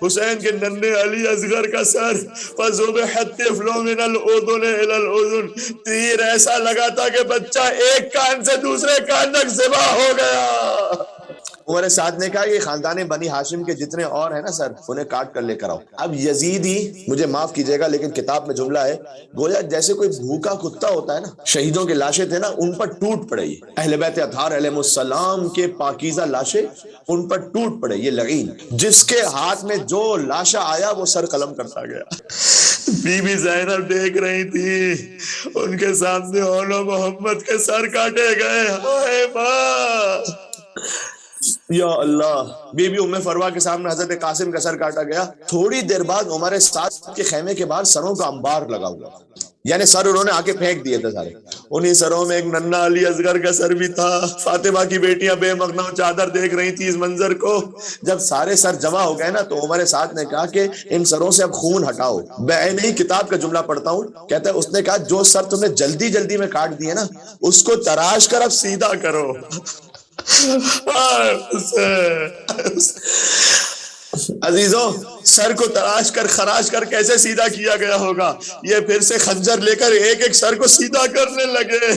Speaker 2: حسین کے ننھے علی اصغر کا سر، فذبح الطفل من الاذن الى الاذن. تیر ایسا لگا تھا کہ بچہ ایک کان سے دوسرے کان تک ذبح ہو گیا. عمر سعد نے کہا کہ خاندان بنی ہاشم کے جتنے اور ہیں نا سر انہیں کاٹ کر لے کر آؤ. اب یزیدی، مجھے معاف کیجئے گا لیکن کتاب میں جملہ ہے، گویا جیسے کوئی بھوکا کتا ہوتا ہے نا، شہیدوں کے لاشیں تھے نا ان پر ٹوٹ پڑے. اہل بیت اطہار علیہ السلام کے پاکیزہ لاشیں ان پر ٹوٹ پڑے. یہ لعین جس کے ہاتھ میں جو لاشا آیا وہ سر قلم کرتا گیا. بی بی زینب دیکھ رہی تھی ان کے سامنے اولو محمد کے سر کاٹے گئے. ہائے ماں، یا اللہ. بی بی ام فروا کے سامنے حضرت قاسم کا سر کاٹا گیا. تھوڑی دیر بعد عمر سعد کے خیمے کے باہر سروں کا انبار لگا ہوا. یعنی سر انہوں نے آ کے پھینک دیے تھے سارے. انہی سروں میں ایک ننھا علی اصغر کا سر بھی تھا. فاطمہ کی بیٹیاں بے مغنا چادر دیکھ رہی تھی اس منظر کو. جب سارے سر جمع ہو گئے نا تو عمر سعد نے کہا کہ ان سروں سے اب خون ہٹاؤ. میں نہیں کتاب کا جملہ پڑھتا ہوں, کہتا ہے اس نے کہا جو سر تم نے جلدی جلدی میں کاٹ دیے نا اس کو تراش کر اب سیدھا کرو. عزیزوں سر کو تراش کر خراش کر کیسے سیدھا کیا گیا ہوگا؟ یہ پھر سے خنجر لے کر ایک ایک سر کو سیدھا کرنے لگے.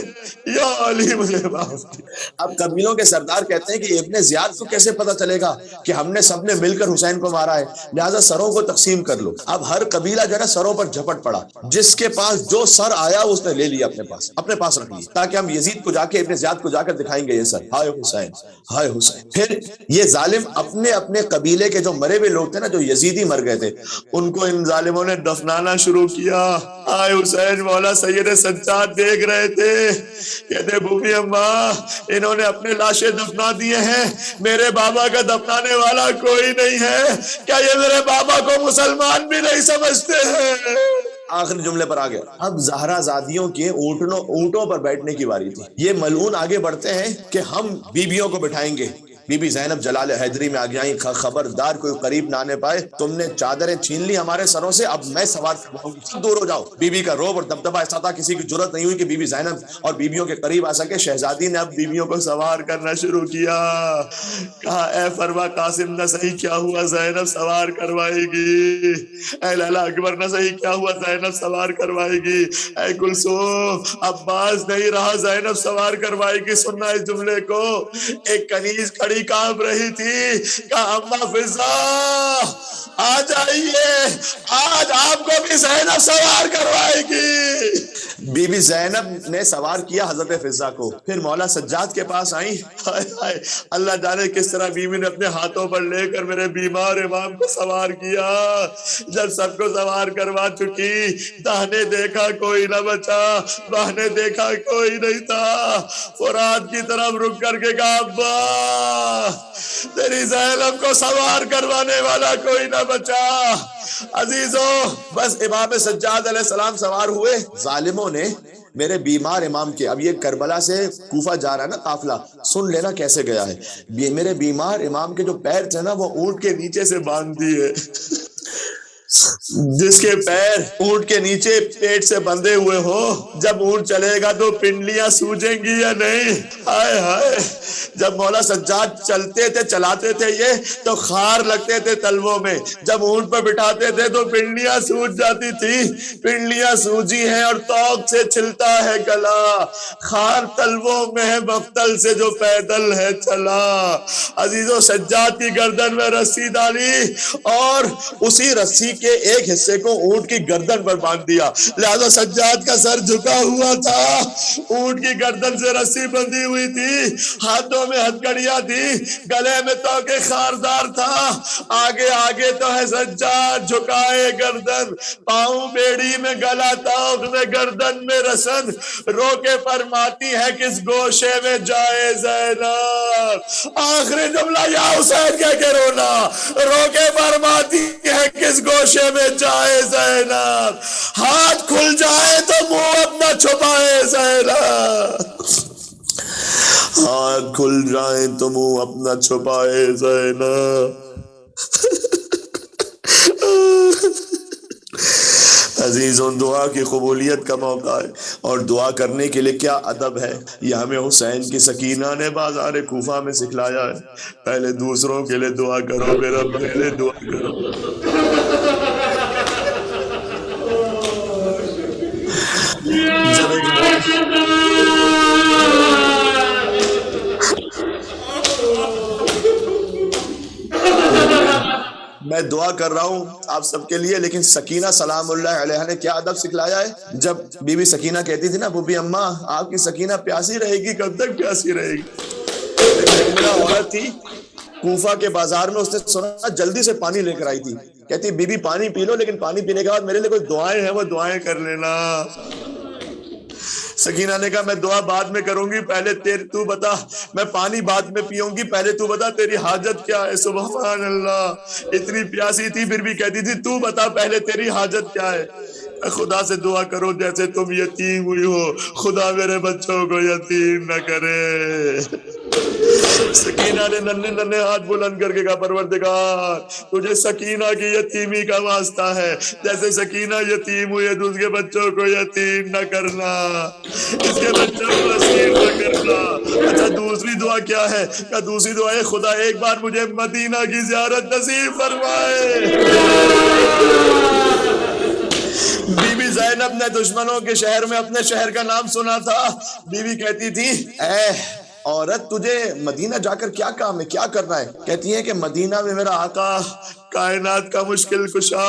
Speaker 2: یا علی مجھے معاف کر. اب قبیلوں کے سردار کہتے ہیں کہ ابن زیاد کو کیسے پتا چلے گا کہ ہم نے سب نے مل کر حسین کو مارا ہے, لہٰذا سروں کو تقسیم کر لو. اب ہر قبیلہ جو ہے نا سروں پر جھپٹ پڑا, جس کے پاس جو سر آیا اس نے لے لیا اپنے پاس رکھ لیا, تاکہ ہم یزید کو جا کے ابن زیاد کو جا کر دکھائیں گے یہ سر, ہائے حسین ہائے حسین. پھر یہ ظالم اپنے اپنے قبیلے کے جو مرے ہوئے لوگ تھے نا, جو یزیدی مر گئے تھے, ان کو ان ظالموں نے دفنانا شروع کیا. آئے حسین مولا سید سجاد دیکھ رہے تھے, کہتے بوبی اماں انہوں نے اپنے لاشیں دفنا دیے ہیں, میرے بابا کا دفنانے والا کوئی نہیں ہے. کیا یہ میرے بابا کو مسلمان بھی نہیں سمجھتے ہیں؟ آخری جملے پر آ گیا. اب زہرا زادیوں کے اونٹوں پر بیٹھنے کی باری تھی. یہ ملعون آگے بڑھتے ہیں کہ ہم بیبیوں کو بٹھائیں گے. بی بی زینب جلال حیدری میں آ گئی, خبردار کوئی قریب نہ آنے پائے, تم نے چادریں چھین لی ہمارے سروں سے, اب میں سوار کرواؤں گی, سب دور ہو جاؤ. بی بی کا روب اور دبدبہ ایسا تھا کسی کی جرت نہیں ہوئی کہ بی بی زینب اور بیبیوں کے قریب آ سکے. شہزادی نے اب بیبیوں کو سوار کرنا شروع کیا. کہا اے فرما قاسم نہ صحیح کیا ہوا زینب سوار کروائے گی, اے لالا اکبر نہ صحیح کیا ہوا زینب سوار کروائے گی, اے کلثوم عباس نہیں رہا زینب سوار کروائے گی. سننا اس جملے کو. ایک کنیز کھڑی کانپ رہی تھی, کہا اماں فضا آ جائیے, آج آپ کو بھی زینب سوار کروائے گی. بی بی زینب نے سوار کیا حضرت فضا کو. پھر مولا سجاد کے پاس آئیں. اللہ جانے کس طرح بیوی نے اپنے ہاتھوں پر لے کر میرے بیمار امام کو سوار کیا. جب سب کو سوار کروا چکی, داہنے دیکھا کوئی نہ بچا, بہنے دیکھا کوئی نہیں تھا. فرات کی طرف رک کر کے کہا ابا تیری زینب کو سوار کروانے والا کوئی نہ بچا. عزیزوں بس امام سجاد علیہ السلام سوار ہوئے. ظالموں نے میرے بیمار امام کے, اب یہ کربلا سے کوفہ جا رہا ہے نا قافلہ, سن لینا کیسے گیا ہے. میرے بیمار امام کے جو پیر تھے نا وہ اونٹ کے نیچے سے باندھ دیے. جس کے پیر اونٹ کے نیچے پیٹ سے بندھے ہوئے ہو, جب اونٹ چلے گا تو پنڈلیاں سوجیں گی یا نہیں؟ ہائے ہائے. جب مولا سجاد چلتے تھے چلاتے تھے یہ تو خار لگتے تھے تلووں میں, جب اونٹ پر بٹھاتے تھے تو پنڈلیاں سوج جاتی تھی. پنڈلیاں سوجی ہیں اور توق سے چھلتا ہے گلا, خار تلووں میں ہے مفتل سے جو پیدل ہے چلا. عزیزوں سجاد کی گردن میں رسی ڈالی اور اسی رسی کے ایک حصے کو اونٹ کی گردن پر باندھ دیا, لہذا سجاد کا سر جھکا ہوا تھا, اونٹ کی گردن سے رسی بندھی ہوئی تھی, ہاتھوں میں ہتھکڑیاں تھی, گلے میں توکے خاردار تھا. آگے آگے تو ہے سجاد جھکائے گردن, پاؤں بیڑی میں گلا توق میں گردن میں رسن, رو کے فرماتی ہے کس گوشے میں جائے زینب. آخری جملہ یا حسین کہہ کے رونا, رو کے فرماتی ہے کس گوشے میں جائے زینب, ہاتھ کھل جائے تو منہ اپنا چھپائے زینب, ہاتھ کھل جائے تو منہ اپنا چھپائے زینب. عزیزوں دعا کی قبولیت کا موقع ہے, اور دعا کرنے کے لیے کیا ادب ہے, یہ ہمیں حسین کی سکینہ نے بازار کوفہ میں سکھلایا ہے. پہلے دوسروں کے لیے دعا کرو, میرا پہلے دعا کرو. میں دعا کر رہا ہوں آپ سب کے لیے, لیکن سکینہ سلام اللہ علیہ نے کیا ادب سکھلایا ہے. جب بی بی سکینہ کہتی تھی نا بوبی اماں آپ کی سکینہ پیاسی رہے گی, کب تک پیاسی رہے گی. عورت تھی کوفہ کے بازار میں, اس نے سنا جلدی سے پانی لے کر آئی تھی, کہتی بی بی پانی پی لو, لیکن پانی پینے کے بعد میرے لیے کوئی دعائیں ہیں وہ دعائیں کر لینا. سکینہ نے کہا میں دعا بعد میں کروں گی, پہلے تو بتا, میں پانی بعد میں پیوں گی, پہلے تو بتا تیری حاجت کیا ہے. سبحان اللہ, اتنی پیاسی تھی پھر بھی کہتی تھی تو بتا پہلے تیری حاجت کیا ہے. خدا سے دعا کرو جیسے تم یتیم ہوئی ہو، خدا میرے بچوں کو یتیم نہ کرے۔ سکینہ نے ننھے ننھے ہاتھ بلند کر کے کہا پروردگار تجھے سکینہ کی یتیمی کا واسطہ ہے، جیسے سکینہ یتیم ہوئی ہے تو اس کے بچوں کو یتیم نہ کرنا، اس کے بچوں کو اسیر نہ کرنا۔ اچھا دوسری دعا کیا ہے؟ کہ دوسری دعا ہے خدا ایک بار مجھے مدینہ کی زیارت نصیب فرمائے۔ بی بی زینب نے دشمنوں کے شہر میں اپنے شہر کا نام سنا تھا، بی بی کہتی تھی اے عورت تجھے مدینہ جا کر کیا کام ہے، کیا کرنا ہے؟ کہتی ہیں کہ مدینہ میں میرا آقا کائنات کا مشکل کشا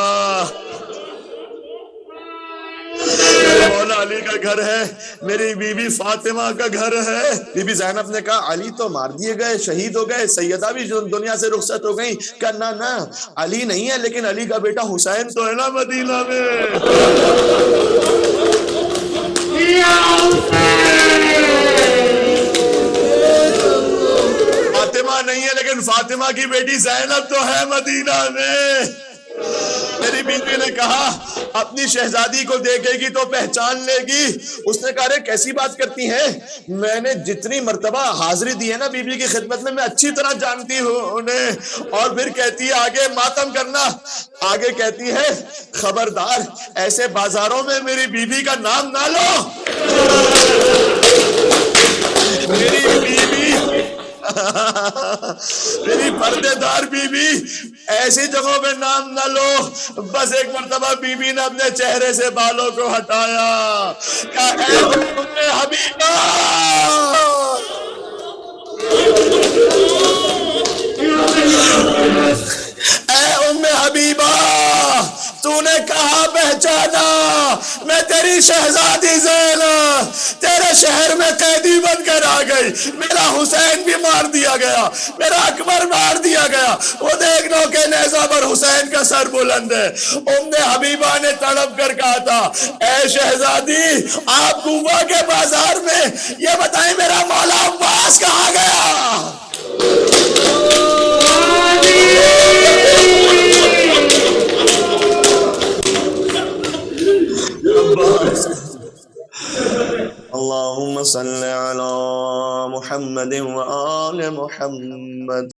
Speaker 2: مولا علی کا گھر ہے، میری بی بی فاطمہ کا گھر ہے۔ بی بی زینب نے کہا علی تو مار دیے گئے، شہید ہو گئے، سیدہ بھی دنیا سے رخصت ہو گئی۔ کہا نہ نہ علی نہیں ہے، لیکن علی کا بیٹا حسین تو ہے نا مدینہ میں۔ فاطمہ نہیں ہے لیکن فاطمہ کی بیٹی زینب تو ہے مدینہ میں۔ میری بیوی نے کہا اپنی شہزادی کو دیکھے گی تو پہچان لے گی۔ اس نے کہا رے کیسی بات کرتی ہیں، میں نے جتنی مرتبہ حاضری دی ہے نا بی بی کی خدمت میں اچھی طرح جانتی ہوں انہیں۔ اور پھر کہتی ہے آگے ماتم کرنا، آگے کہتی ہے خبردار ایسے بازاروں میں میری بی بی کا نام نہ لو۔ میری بیوی میری پردے دار بی بی ایسی جگہوں پہ نام نہ لو۔ بس ایک مرتبہ بی بی نے اپنے چہرے سے بالوں کو ہٹایا، کہا اے ام حبیبہ اے ام حبیبہ تو نے کہا پہچانا، میں تیری شہزادی زینب تیرے شہر میں قیدی بن کر آ گئی، میرا حسین بھی مار دیا گیا، میرا اکبر مار دیا گیا، وہ دیکھ لو کہ نیزہ پر حسین کا سر بلند ہے۔ ام حبیبہ نے تڑپ کر کہا تھا اے شہزادی آپ کوفہ کے بازار میں یہ بتائیں میرا مولا عباس کہاں گیا؟ اللہم صلی علی محمد و آل محمد۔